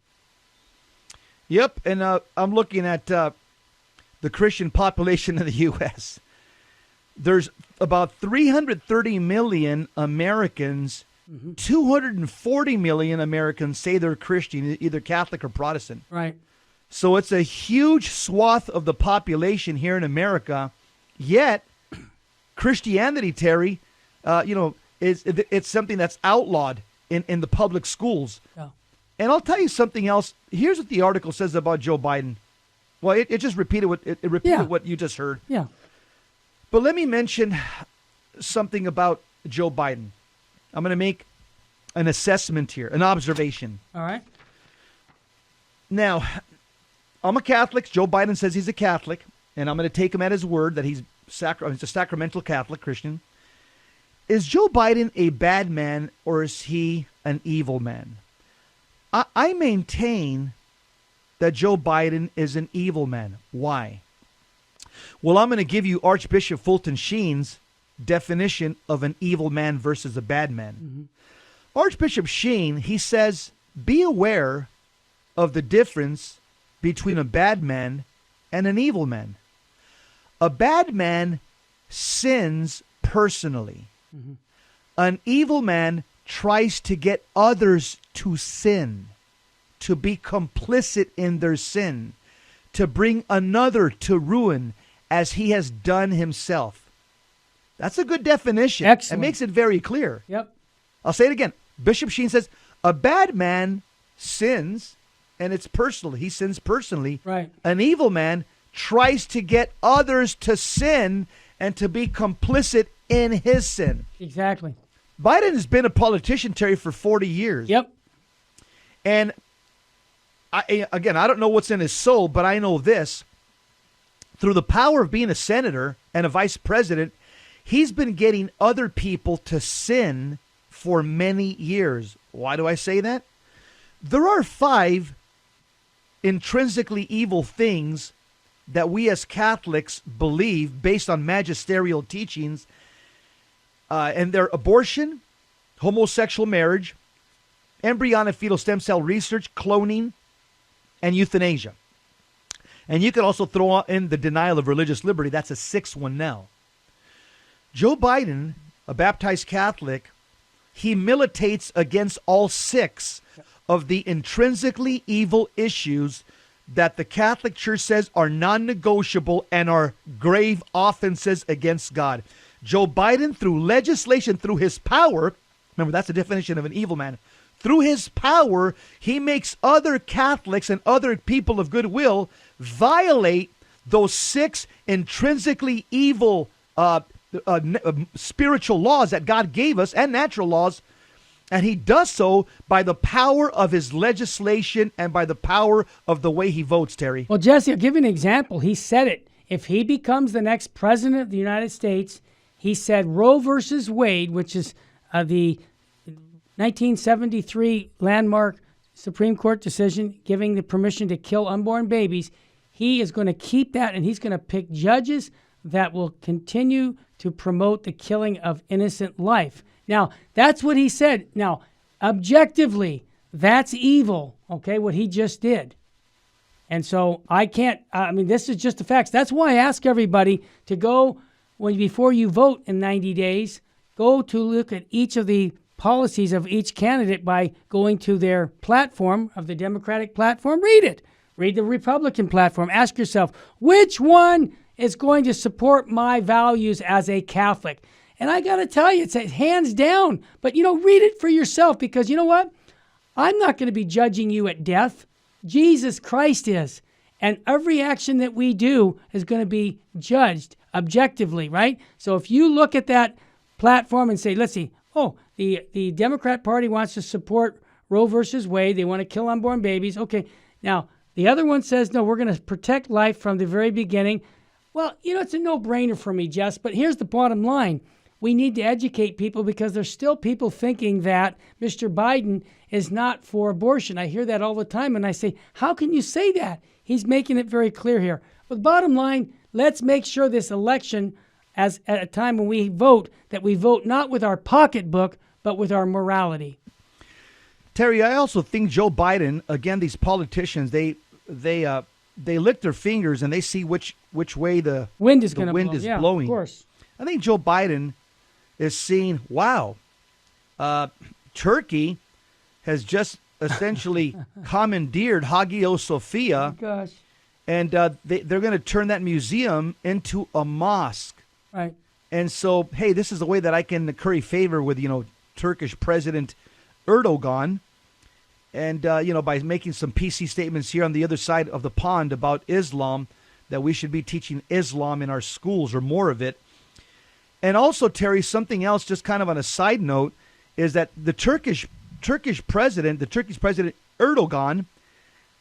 [SPEAKER 3] Yep, and I'm looking at the Christian population in the U.S. There's about 330 million Americans. 240 million Americans say they're Christian, either Catholic or Protestant.
[SPEAKER 4] Right.
[SPEAKER 3] So it's a huge swath of the population here in America. Yet, Christianity, Terry, it's something that's outlawed in the public schools.
[SPEAKER 4] Yeah.
[SPEAKER 3] And I'll tell you something else. Here's what the article says about Joe Biden. Well, it just repeated what you just heard.
[SPEAKER 4] Yeah.
[SPEAKER 3] But let me mention something about Joe Biden. I'm going to make an assessment here, an observation.
[SPEAKER 4] All right.
[SPEAKER 3] Now, I'm a Catholic. Joe Biden says he's a Catholic, and I'm going to take him at his word that he's a sacramental Catholic Christian. Is Joe Biden a bad man, or is he an evil man? I maintain that Joe Biden is an evil man. Why? Well, I'm going to give you Archbishop Fulton Sheen's definition of an evil man versus a bad man. Mm-hmm. Archbishop Sheen, he says, be aware of the difference between a bad man and an evil man. A bad man sins personally. Mm-hmm. An evil man tries to get others to sin, to be complicit in their sin, to bring another to ruin as he has done himself. That's a good definition.
[SPEAKER 4] Excellent.
[SPEAKER 3] It makes it very clear.
[SPEAKER 4] Yep.
[SPEAKER 3] I'll say it again. Bishop Sheen says, a bad man sins, and it's personal. He sins personally.
[SPEAKER 4] Right.
[SPEAKER 3] An evil man tries to get others to sin and to be complicit in his sin.
[SPEAKER 4] Exactly.
[SPEAKER 3] Biden has been a politician, Terry, for 40 years.
[SPEAKER 4] Yep.
[SPEAKER 3] And I don't know what's in his soul, but I know this. Through the power of being a senator and a vice president, he's been getting other people to sin for many years. Why do I say that? There are 5 intrinsically evil things that we as Catholics believe based on magisterial teachings, and they're abortion, homosexual marriage, embryonic fetal stem cell research, cloning, and euthanasia. And you can also throw in the denial of religious liberty. That's a 6th one now. Joe Biden, a baptized Catholic, he militates against all 6 of the intrinsically evil issues that the Catholic Church says are non-negotiable and are grave offenses against God. Joe Biden, through legislation, through his power, remember that's the definition of an evil man, through his power, he makes other Catholics and other people of goodwill violate those 6 intrinsically evil spiritual laws that God gave us and natural laws. And he does so by the power of his legislation and by the power of the way he votes, Terry.
[SPEAKER 4] Well, Jesse, I'll give you an example. He said it. If he becomes the next president of the United States, he said Roe versus Wade, which is the 1973 landmark Supreme Court decision giving the permission to kill unborn babies, he is going to keep that, and he's going to pick judges that will continue to promote the killing of innocent life. Now, that's what he said. Now, objectively, that's evil, okay, what he just did. And so this is just the facts. That's why I ask everybody to go, before you vote in 90 days, go to look at each of the policies of each candidate by going to their platform of the Democratic platform. Read it. Read the Republican platform. Ask yourself, which one is going to support my values as a Catholic? And I got to tell you, it's hands down. But, read it for yourself, because you know what? I'm not going to be judging you at death. Jesus Christ is. And every action that we do is going to be judged objectively, right? So if you look at that platform and say, let's see, the Democrat Party wants to support Roe versus Wade. They want to kill unborn babies. Okay, now the other one says, no, we're going to protect life from the very beginning. Well, it's a no-brainer for me, Jess, but here's the bottom line. We need to educate people, because there's still people thinking that Mr. Biden is not for abortion. I hear that all the time, and I say, how can you say that? He's making it very clear here. But the bottom line, let's make sure this election, as at a time when we vote, that we vote not with our pocketbook, but with our morality.
[SPEAKER 3] Terry, I also think Joe Biden, again, these politicians, they lick their fingers and they see which way the
[SPEAKER 4] wind is
[SPEAKER 3] blowing.
[SPEAKER 4] Of course.
[SPEAKER 3] I think Joe Biden is seeing, wow, Turkey has just essentially commandeered Hagia Sophia.
[SPEAKER 4] Oh, gosh.
[SPEAKER 3] And they're going to turn that museum into a mosque.
[SPEAKER 4] Right.
[SPEAKER 3] And so, hey, this is the way that I can curry favor with, Turkish President Erdogan. And, by making some PC statements here on the other side of the pond about Islam, that we should be teaching Islam in our schools or more of it. And also, Terry, something else, just kind of on a side note, is that the Turkish president Erdogan,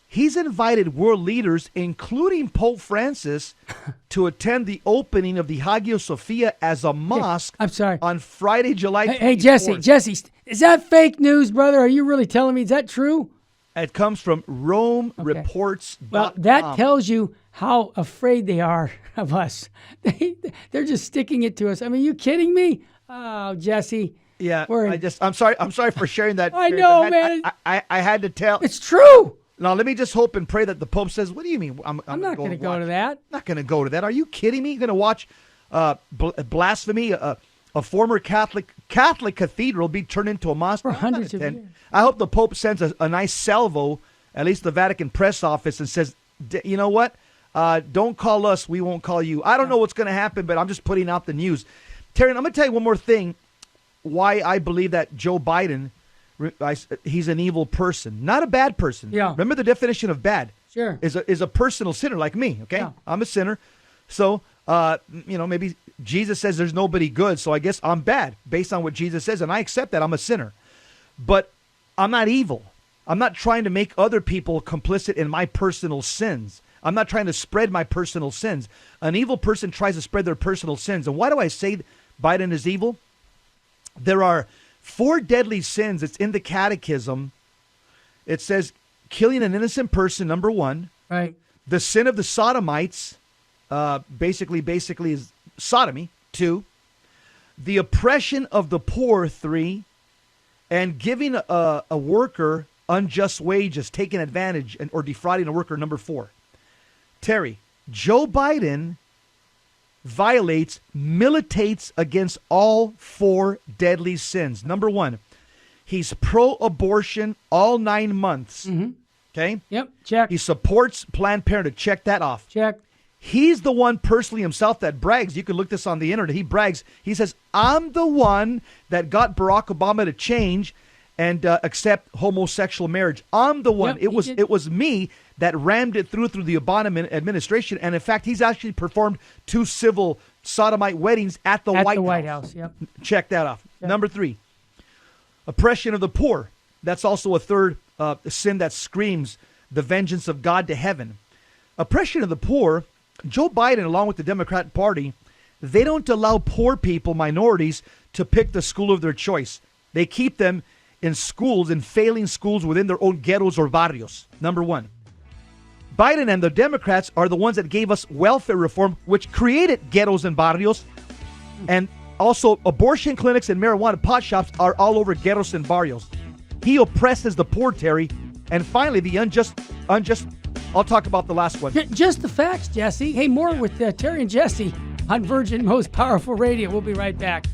[SPEAKER 3] he's invited world leaders, including Pope Francis, to attend the opening of the Hagia Sophia as a mosque.
[SPEAKER 4] I'm sorry.
[SPEAKER 3] On Friday, July 24th.
[SPEAKER 4] Hey, Jesse, is that fake news, brother? Are you really telling me? Is that true?
[SPEAKER 3] It comes from Rome Reports.
[SPEAKER 4] Well, that tells you how afraid they are of us. They're just sticking it to us. I mean, you kidding me? Oh, Jesse.
[SPEAKER 3] Yeah, I'm sorry for sharing that.
[SPEAKER 4] I know, man.
[SPEAKER 3] I had to tell.
[SPEAKER 4] It's true.
[SPEAKER 3] Now, let me just hope and pray that the Pope says, what do you mean? I'm
[SPEAKER 4] not going to go to that.
[SPEAKER 3] I'm not going to go to that. Are you kidding me? You're going to watch blasphemy, a former Catholic cathedral be turned into a mosque?
[SPEAKER 4] For hundreds of years.
[SPEAKER 3] I hope the Pope sends a nice salvo, at least the Vatican press office, and says, you know what? Don't call us. We won't call you. I don't know what's going to happen, but I'm just putting out the news. Terry, I'm going to tell you one more thing, why I believe that Joe Biden, he's an evil person, not a bad person.
[SPEAKER 4] Yeah.
[SPEAKER 3] Remember the definition of bad?
[SPEAKER 4] Sure.
[SPEAKER 3] Is a personal sinner like me, okay?
[SPEAKER 4] Yeah.
[SPEAKER 3] I'm a sinner. So, maybe Jesus says there's nobody good, so I guess I'm bad based on what Jesus says, and I accept that I'm a sinner. But I'm not evil. I'm not trying to make other people complicit in my personal sins. I'm not trying to spread my personal sins. An evil person tries to spread their personal sins. And why do I say Biden is evil? There are 4 deadly sins. It's in the catechism. It says killing an innocent person, number 1.
[SPEAKER 4] Right.
[SPEAKER 3] The sin of the sodomites, basically is sodomy, 2. The oppression of the poor, 3. And giving a worker unjust wages, taking advantage or defrauding a worker, number 4. Terry, Joe Biden militates against all 4 deadly sins. Number 1, he's pro-abortion all 9 months.
[SPEAKER 4] Mm-hmm.
[SPEAKER 3] Okay?
[SPEAKER 4] Yep, check.
[SPEAKER 3] He supports Planned Parenthood. Check that off.
[SPEAKER 4] Check.
[SPEAKER 3] He's the one personally himself that brags. You can look this on the internet. He brags. He says, I'm the one that got Barack Obama to change and accept homosexual marriage. I'm the one.
[SPEAKER 4] Yep,
[SPEAKER 3] it was me that rammed it through the Obama administration. And in fact, he's actually performed 2 civil sodomite weddings at the White House.
[SPEAKER 4] Yep.
[SPEAKER 3] Check that off.
[SPEAKER 4] Yep.
[SPEAKER 3] Number 3, oppression of the poor. That's also a third sin that screams the vengeance of God to heaven. Oppression of the poor. Joe Biden, along with the Democrat Party, they don't allow poor people, minorities, to pick the school of their choice. They keep them in schools, in failing schools within their own ghettos or barrios. Number 1. Biden and the Democrats are the ones that gave us welfare reform, which created ghettos and barrios. And also abortion clinics and marijuana pot shops are all over ghettos and barrios. He oppresses the poor, Terry. And finally, the unjust, I'll talk about the last one.
[SPEAKER 4] Just the facts, Jesse. Hey, more with Terry and Jesse on Virgin Most Powerful Radio. We'll be right back.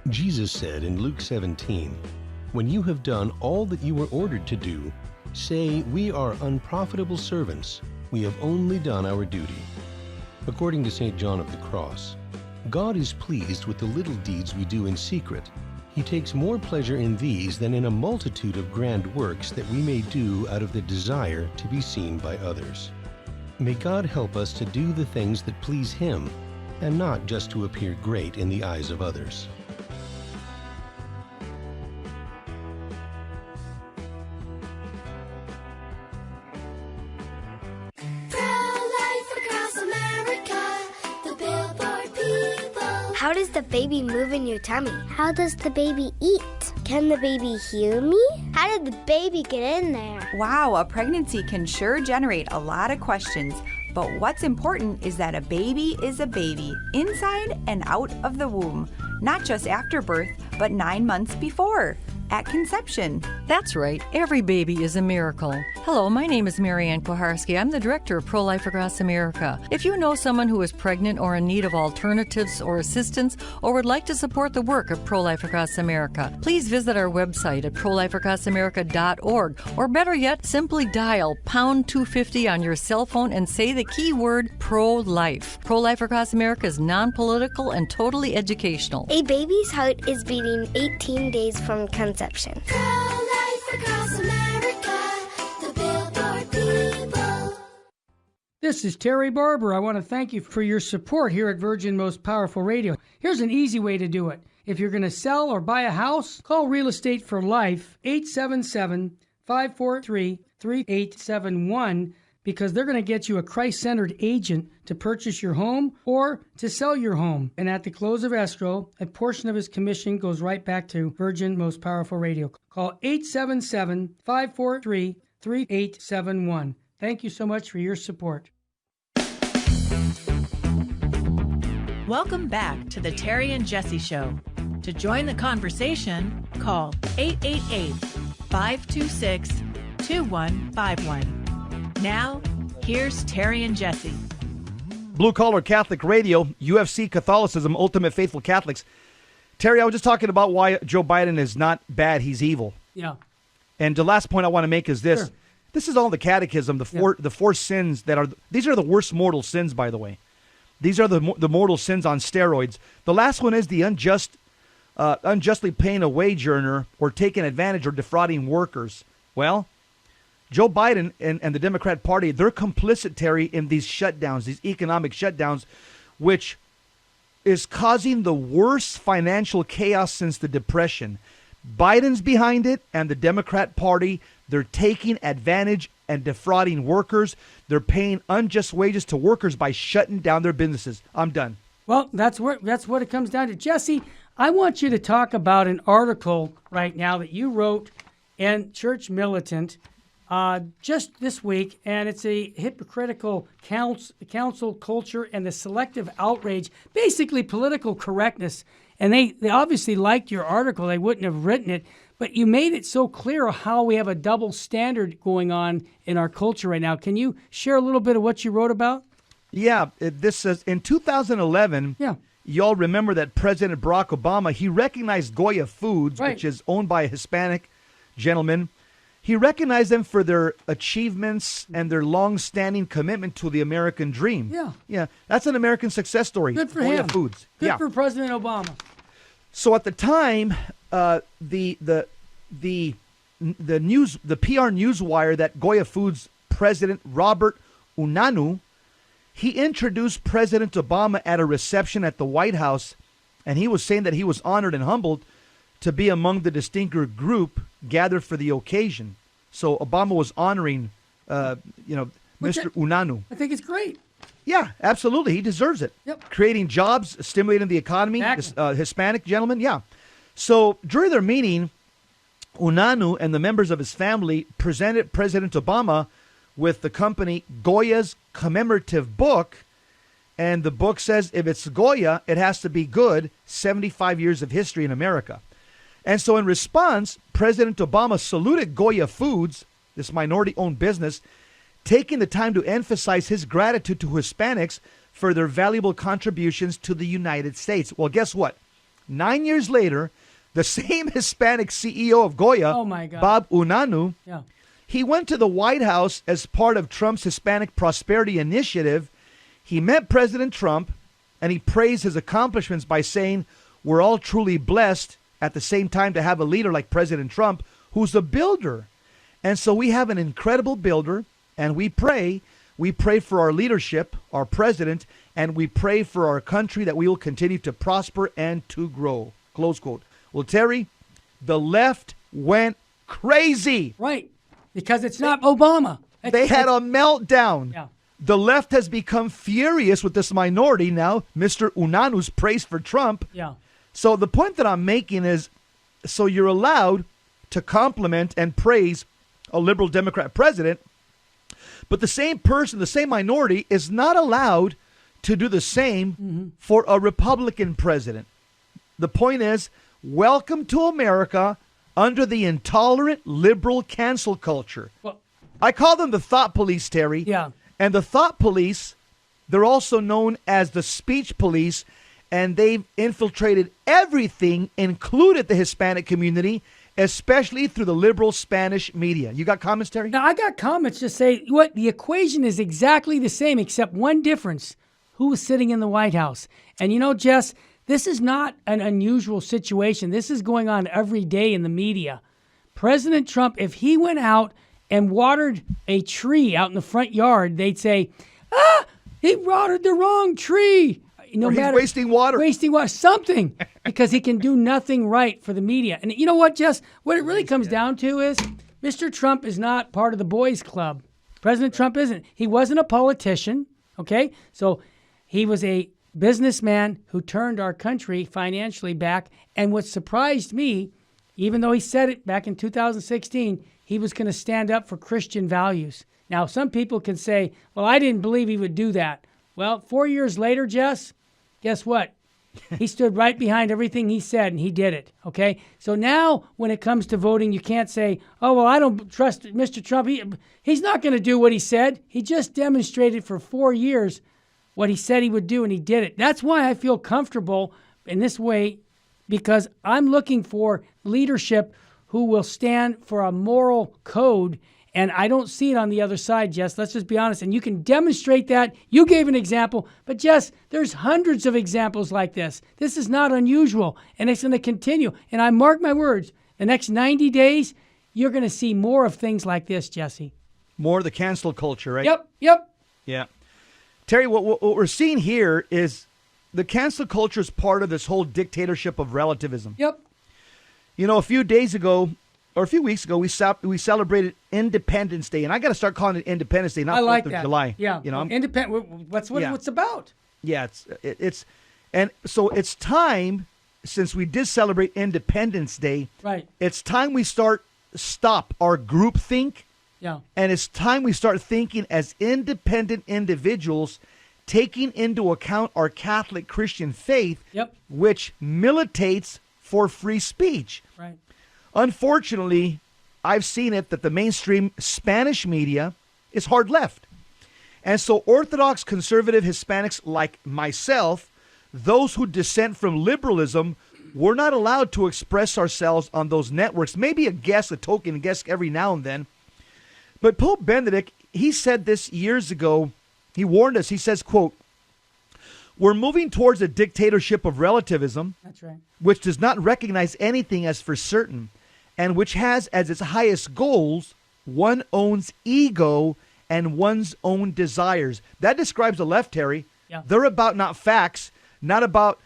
[SPEAKER 8] Jesus said in Luke 17, "When you have done all that you were ordered to do, say, 'We are unprofitable servants. We have only done our duty.'" According to St. John of the Cross, God is pleased with the little deeds we do in secret. He takes more pleasure in these than in a multitude of grand works that we may do out of the desire to be seen by others. May God help us to do the things that please Him, and not just to appear great in the eyes of others.
[SPEAKER 9] How does the baby move in your tummy? How does the baby eat? Can the baby hear me? How did the baby get in there?
[SPEAKER 10] Wow, a pregnancy can sure generate a lot of questions. But what's important is that a baby is a baby, inside and out of the womb. Not just after birth, but 9 months before. at conception.
[SPEAKER 11] That's right. Every baby is a miracle. Hello, my name is Marianne Koharski. I'm the director of Pro-Life Across America. If you know someone who is pregnant or in need of alternatives or assistance or would like to support the work of Pro-Life Across America, please visit our website at prolifeacrossamerica.org, or better yet, simply dial pound 250 on your cell phone and say the keyword pro-life. Pro-Life Across America is non-political and totally educational.
[SPEAKER 9] A baby's heart is beating 18 days from conception. Pro-life across America, the Billboard people.
[SPEAKER 4] This is Terry Barber. I want to thank you for your support here at Virgin Most Powerful Radio. Here's an easy way to do it. If you're going to sell or buy a house, call Real Estate for Life, 877-543-3871, because they're going to get you a Christ-centered agent to purchase your home or to sell your home. And at the close of escrow, a portion of his commission goes right back to Virgin Most Powerful Radio. Call 877-543-3871. Thank you so much for your support.
[SPEAKER 5] Welcome back to the Terry and Jesse Show. To join the conversation, call 888-526-2151. Now, here's Terry and Jesse.
[SPEAKER 3] Blue Collar Catholic Radio, UFC Catholicism, Ultimate Faithful Catholics. Terry, I was just talking about why Joe Biden is not bad, he's evil.
[SPEAKER 4] Yeah.
[SPEAKER 3] And the last point I want to make is this.
[SPEAKER 4] Sure.
[SPEAKER 3] This is all the catechism, the four sins that are, these are the worst mortal sins, by the way. These are the mortal sins on steroids. The last one is the unjustly paying a wage earner or taking advantage or defrauding workers. Well, Joe Biden and the Democrat Party, they're complicit, Terry, in these shutdowns, these economic shutdowns, which is causing the worst financial chaos since the Depression. Biden's behind it, and the Democrat Party, they're taking advantage and defrauding workers. They're paying unjust wages to workers by shutting down their businesses. I'm done.
[SPEAKER 4] Well, that's what it comes down to. Jesse, I want you to talk about an article right now that you wrote in Church Militant just this week, and it's a hypocritical council culture and the selective outrage, basically political correctness. And they obviously liked your article. They wouldn't have written it, but you made it so clear how we have a double standard going on in our culture right now. Can you share a little bit of what you wrote about?
[SPEAKER 3] Yeah, this says in 2011, y'all remember that President Barack Obama, he recognized Goya Foods, which is owned by a Hispanic gentleman. He recognized them for their achievements and their long-standing commitment to the American dream. Yeah, that's an American success story.
[SPEAKER 4] Good for
[SPEAKER 3] Goya
[SPEAKER 4] him.
[SPEAKER 3] Foods.
[SPEAKER 4] Good for President Obama.
[SPEAKER 3] So at the time, the PR newswire that Goya Foods president Robert Unanu, he introduced President Obama at a reception at the White House, and he was saying that he was honored and humbled to be among the distinguished group gathered for the occasion. So Obama was honoring, Mr. Unanu.
[SPEAKER 4] I think it's great.
[SPEAKER 3] Yeah, absolutely. He deserves it.
[SPEAKER 4] Yep.
[SPEAKER 3] Creating jobs, stimulating the economy,
[SPEAKER 4] Exactly.
[SPEAKER 3] Hispanic gentleman, yeah. So during their meeting, Unanu and the members of his family presented President Obama with the company Goya's commemorative book. And the book says, if it's Goya, it has to be good, 75 years of history in America. And so in response, President Obama saluted Goya Foods, this minority-owned business, taking the time to emphasize his gratitude to Hispanics for their valuable contributions to the United States. Well, guess what? 9 years later, the same Hispanic CEO of Goya, Bob Unanu, he went to the White House as part of Trump's Hispanic Prosperity Initiative. He met President Trump, and he praised his accomplishments by saying, we're all truly blessed at the same time to have a leader like President Trump, who's a builder. And so we have an incredible builder, and we pray for our leadership, our president, and we pray for our country that we will continue to prosper and to grow. Close quote. Well, Terry, the left went crazy.
[SPEAKER 4] Right, because it's not Obama.
[SPEAKER 3] They had a meltdown.
[SPEAKER 4] Yeah.
[SPEAKER 3] The left has become furious with this minority now, Mr. Unanu's praise for Trump.
[SPEAKER 4] Yeah.
[SPEAKER 3] So the point that I'm making is, so you're allowed to compliment and praise a liberal Democrat president, but the same person, the same minority, is not allowed to do the same for a Republican president. The point is, welcome to America, under the intolerant liberal cancel culture.
[SPEAKER 4] Well,
[SPEAKER 3] I call them the thought police, Terry.
[SPEAKER 4] Yeah.
[SPEAKER 3] And the thought police, they're also known as the speech police, and they've infiltrated everything, included the Hispanic community, especially through the liberal Spanish media. You got comments, Terry?
[SPEAKER 4] Now, I got comments to say what the equation is exactly the same, except one difference: who was sitting in the White House. And Jess, this is not an unusual situation. This is going on every day in the media. President Trump, if he went out and watered a tree out in the front yard, they'd say, he watered the wrong tree.
[SPEAKER 3] Or he's wasting water.
[SPEAKER 4] Wasting water, something, because he can do nothing right for the media. And you know what, Jess? What it really comes down to is Mr. Trump is not part of the boys' club. President Trump isn't. He wasn't a politician, okay? So he was a businessman who turned our country financially back. And what surprised me, even though he said it back in 2016, he was going to stand up for Christian values. Now, some people can say, well, I didn't believe he would do that. Well, 4 years later, Jess, guess what? He stood right behind everything he said, and he did it, okay? So now when it comes to voting, you can't say, oh, well, I don't trust Mr. Trump. He's not going to do what he said. He just demonstrated for 4 years what he said he would do, and he did it. That's why I feel comfortable in this way, because I'm looking for leadership who will stand for a moral code, and I don't see it on the other side, Jess. Let's just be honest. And you can demonstrate that. You gave an example. But, Jess, there's hundreds of examples like this. This is not unusual, and it's going to continue. And I mark my words, the next 90 days, you're going to see more of things like this, Jesse.
[SPEAKER 3] More of the cancel culture, right?
[SPEAKER 4] Yep.
[SPEAKER 3] Yeah. Terry, what we're seeing here is the cancel culture is part of this whole dictatorship of relativism.
[SPEAKER 4] Yep.
[SPEAKER 3] A few days ago, or a few weeks ago, we celebrated Independence Day, and I got to start calling it Independence Day, not 4th of July.
[SPEAKER 4] Yeah, independent. What's what it's about?
[SPEAKER 3] Yeah, and so it's time, since we did celebrate Independence Day.
[SPEAKER 4] Right.
[SPEAKER 3] It's time we stop our groupthink.
[SPEAKER 4] Yeah.
[SPEAKER 3] And it's time we start thinking as independent individuals, taking into account our Catholic Christian faith, which militates for free speech.
[SPEAKER 4] Right.
[SPEAKER 3] Unfortunately, I've seen it that the mainstream Spanish media is hard left. And so Orthodox conservative Hispanics like myself, those who dissent from liberalism, we're not allowed to express ourselves on those networks. Maybe a token guest every now and then. But Pope Benedict, he said this years ago. He warned us. He says, quote, "We're moving towards a dictatorship of relativism."
[SPEAKER 4] That's right.
[SPEAKER 3] "Which does not recognize anything as for certain, and which has as its highest goals one's own ego and one's own desires." That describes the left, Terry.
[SPEAKER 4] Yeah.
[SPEAKER 3] They're about not facts, not about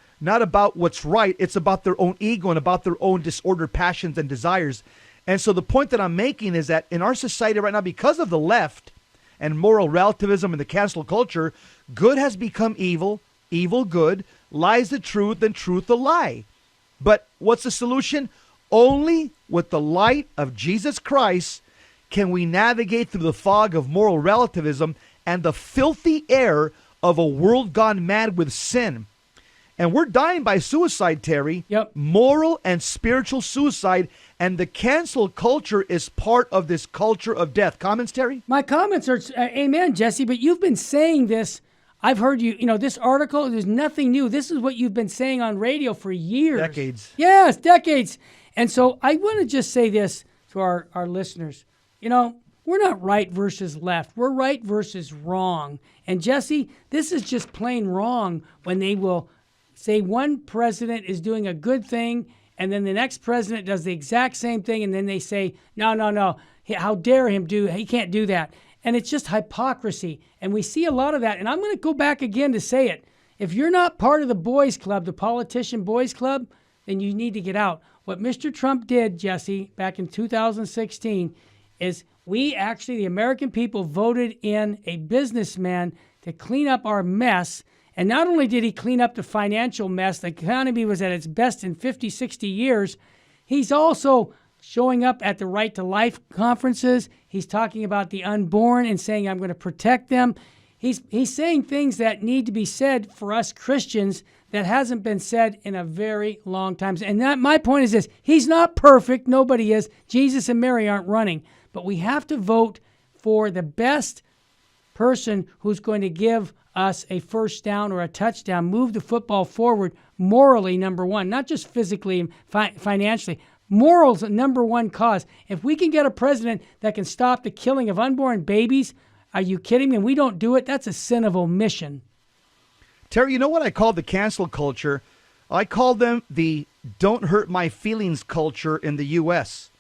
[SPEAKER 3] what's right. It's about their own ego and about their own disordered passions and desires. And so the point that I'm making is that in our society right now, because of the left and moral relativism and the cancel culture, good has become evil, evil good, lies the truth, and truth the lie. But what's the solution? Only with the light of Jesus Christ can we navigate through the fog of moral relativism and the filthy air of a world gone mad with sin. And we're dying by suicide, Terry.
[SPEAKER 4] Yep.
[SPEAKER 3] Moral and spiritual suicide. And the cancel culture is part of this culture of death. Comments, Terry?
[SPEAKER 4] My comments are, amen, Jesse, but you've been saying this. I've heard you, this article, there's nothing new. This is what you've been saying on radio for years.
[SPEAKER 3] Decades.
[SPEAKER 4] Yes, decades. And so I want to just say this to our listeners. We're not right versus left. We're right versus wrong. And Jesse, this is just plain wrong when they will say one president is doing a good thing and then the next president does the exact same thing, and then they say, no, how dare him he can't do that. And it's just hypocrisy. And we see a lot of that. And I'm going to go back again to say it. If you're not part of the boys club, the politician boys club, then you need to get out. What Mr. Trump did, Jesse, back in 2016, is we actually, the American people, voted in a businessman to clean up our mess. And not only did he clean up the financial mess, the economy was at its best in 50, 60 years, he's also showing up at the Right to Life conferences. He's talking about the unborn and saying, I'm going to protect them. he's saying things that need to be said for us Christians that hasn't been said in a very long time. And my point is this: he's not perfect. Nobody is. Jesus and Mary aren't running. But we have to vote for the best person who's going to give us a first down or a touchdown, move the football forward morally, number one, not just physically and financially. Morals, number one cause. If we can get a president that can stop the killing of unborn babies, are you kidding me? And we don't do it, that's a sin of omission.
[SPEAKER 3] Terry, you know what I call the cancel culture? I call them the don't hurt my feelings culture in the U.S.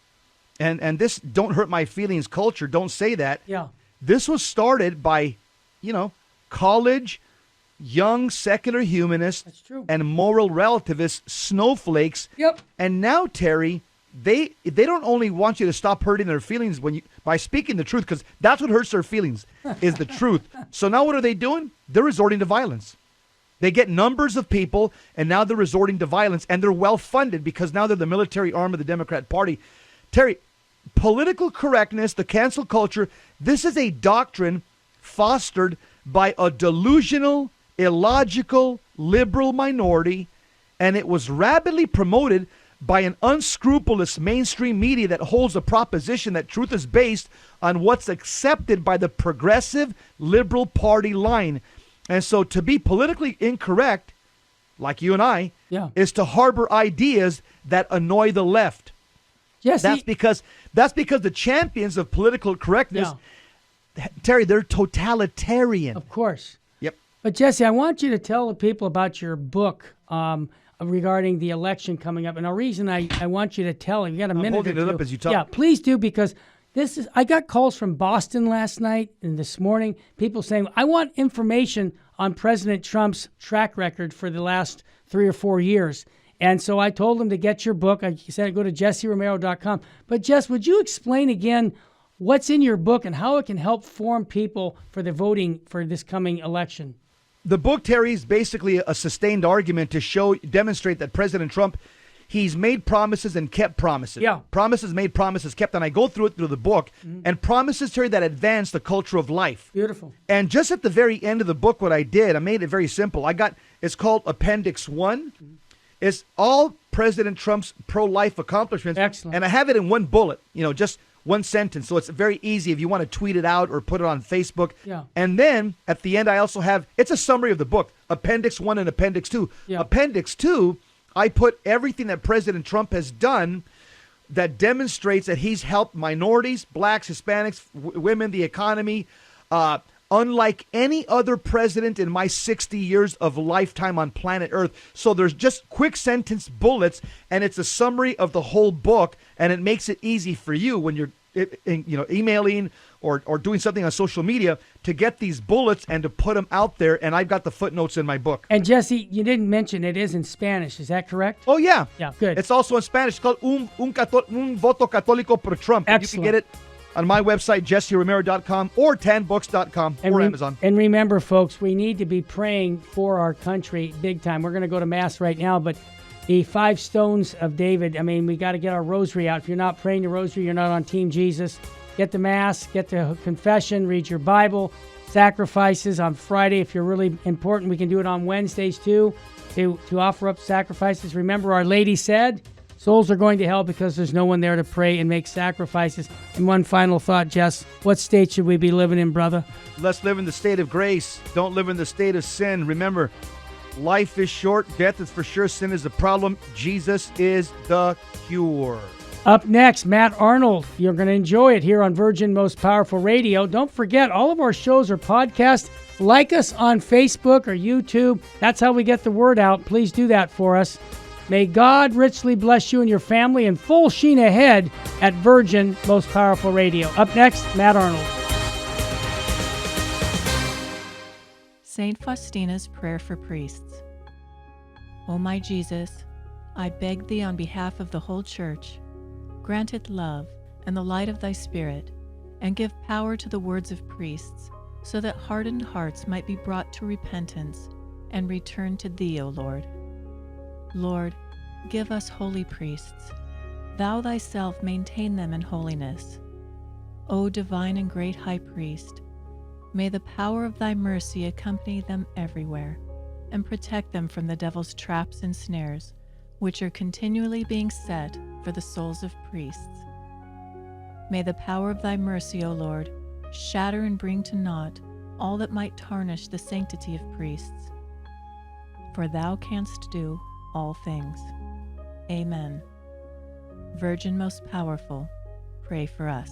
[SPEAKER 3] And this don't hurt my feelings culture, don't say that.
[SPEAKER 4] Yeah.
[SPEAKER 3] This was started by, college, young secular humanists
[SPEAKER 4] That's true.
[SPEAKER 3] and moral relativists, snowflakes.
[SPEAKER 4] Yep.
[SPEAKER 3] And now, Terry, they don't only want you to stop hurting their feelings by speaking the truth, because that's what hurts their feelings, is the truth. So now what are they doing? They're resorting to violence. They get numbers of people, and now they're resorting to violence, and they're well-funded because now they're the military arm of the Democrat Party. Terry, political correctness, the cancel culture, this is a doctrine fostered by a delusional, illogical, liberal minority, and it was rapidly promoted by an unscrupulous mainstream media that holds a proposition that truth is based on what's accepted by the progressive liberal party line. And so to be politically incorrect, like you and I, is to harbor ideas that annoy the left.
[SPEAKER 4] Yes,
[SPEAKER 3] that's because the champions of political correctness, Terry, they're totalitarian.
[SPEAKER 4] Of course.
[SPEAKER 3] Yep.
[SPEAKER 4] But Jesse, I want you to tell the people about your book regarding the election coming up. And the reason I want you to tell, you got a minute or two.
[SPEAKER 3] I'm holding it up as you talk.
[SPEAKER 4] Yeah, please do, because I got calls from Boston last night and this morning, people saying, I want information on President Trump's track record for the last 3 or 4 years. And so I told them to get your book. I said, go to jesseromero.com. But Jess, would you explain again what's in your book and how it can help form people for the voting for this coming election?
[SPEAKER 3] The book, Terry, is basically a sustained argument to demonstrate that President Trump, he's made promises and kept promises.
[SPEAKER 4] Yeah.
[SPEAKER 3] Promises made, promises kept. And I go through the book, and promises, Terry, that advance the culture of life.
[SPEAKER 4] Beautiful.
[SPEAKER 3] And just at the very end of the book, what I did, I made it very simple. It's called Appendix 1. It's all President Trump's pro-life accomplishments.
[SPEAKER 4] Excellent.
[SPEAKER 3] And I have it in one bullet, just one sentence. So it's very easy if you want to tweet it out or put it on Facebook.
[SPEAKER 4] Yeah.
[SPEAKER 3] And then at the end, I also have, it's a summary of the book, Appendix 1 and Appendix 2.
[SPEAKER 4] Yeah.
[SPEAKER 3] Appendix 2, I put everything that President Trump has done that demonstrates that he's helped minorities, blacks, Hispanics, women, the economy, unlike any other president in my 60 years of lifetime on planet Earth. So there's just quick sentence bullets, and it's a summary of the whole book, and it makes it easy for you when you're emailing or doing something on social media to get these bullets and to put them out there. And I've got the footnotes in my book.
[SPEAKER 4] And Jesse, you didn't mention it is in Spanish. Is that correct?
[SPEAKER 3] Oh, yeah.
[SPEAKER 4] Yeah, good.
[SPEAKER 3] It's also in Spanish. It's called Un Voto Católico por Trump.
[SPEAKER 4] Excellent.
[SPEAKER 3] You can get it on my website, jesseromero.com or tanbooks.com or Amazon.
[SPEAKER 4] And remember, folks, we need to be praying for our country big time. We're going to go to Mass right now, but the 5 stones of David, we got to get our rosary out. If you're not praying the rosary, you're not on Team Jesus. Get the Mass, get the confession, read your Bible, sacrifices on Friday. If you're really important, we can do it on Wednesdays too, to offer up sacrifices. Remember, Our Lady said, souls are going to hell because there's no one there to pray and make sacrifices. And one final thought, Jess, what state should we be living in, brother?
[SPEAKER 3] Let's live in the state of grace. Don't live in the state of sin. Remember, life is short. Death is for sure. Sin is the problem. Jesus is the cure.
[SPEAKER 4] Up next, Matt Arnold. You're going to enjoy it here on Virgin Most Powerful Radio. Don't forget, all of our shows are podcast. Like us on Facebook or YouTube. That's how we get the word out. Please do that for us. May God richly bless you and your family, and full sheen ahead at Virgin Most Powerful Radio. Up next, Matt Arnold.
[SPEAKER 5] Saint Faustina's Prayer for Priests. O my Jesus, I beg thee on behalf of the whole Church, grant it love and the light of thy Spirit, and give power to the words of priests, so that hardened hearts might be brought to repentance and return to thee, O Lord. Lord, give us holy priests. Thou thyself maintain them in holiness. O divine and great High Priest, May the power of thy mercy accompany them everywhere, and protect them from the devil's traps and snares, which are continually being set for the souls of priests. May the power of thy mercy, O Lord, shatter and bring to naught all that might tarnish the sanctity of priests. For thou canst do all things. Amen. Virgin most powerful, pray for us.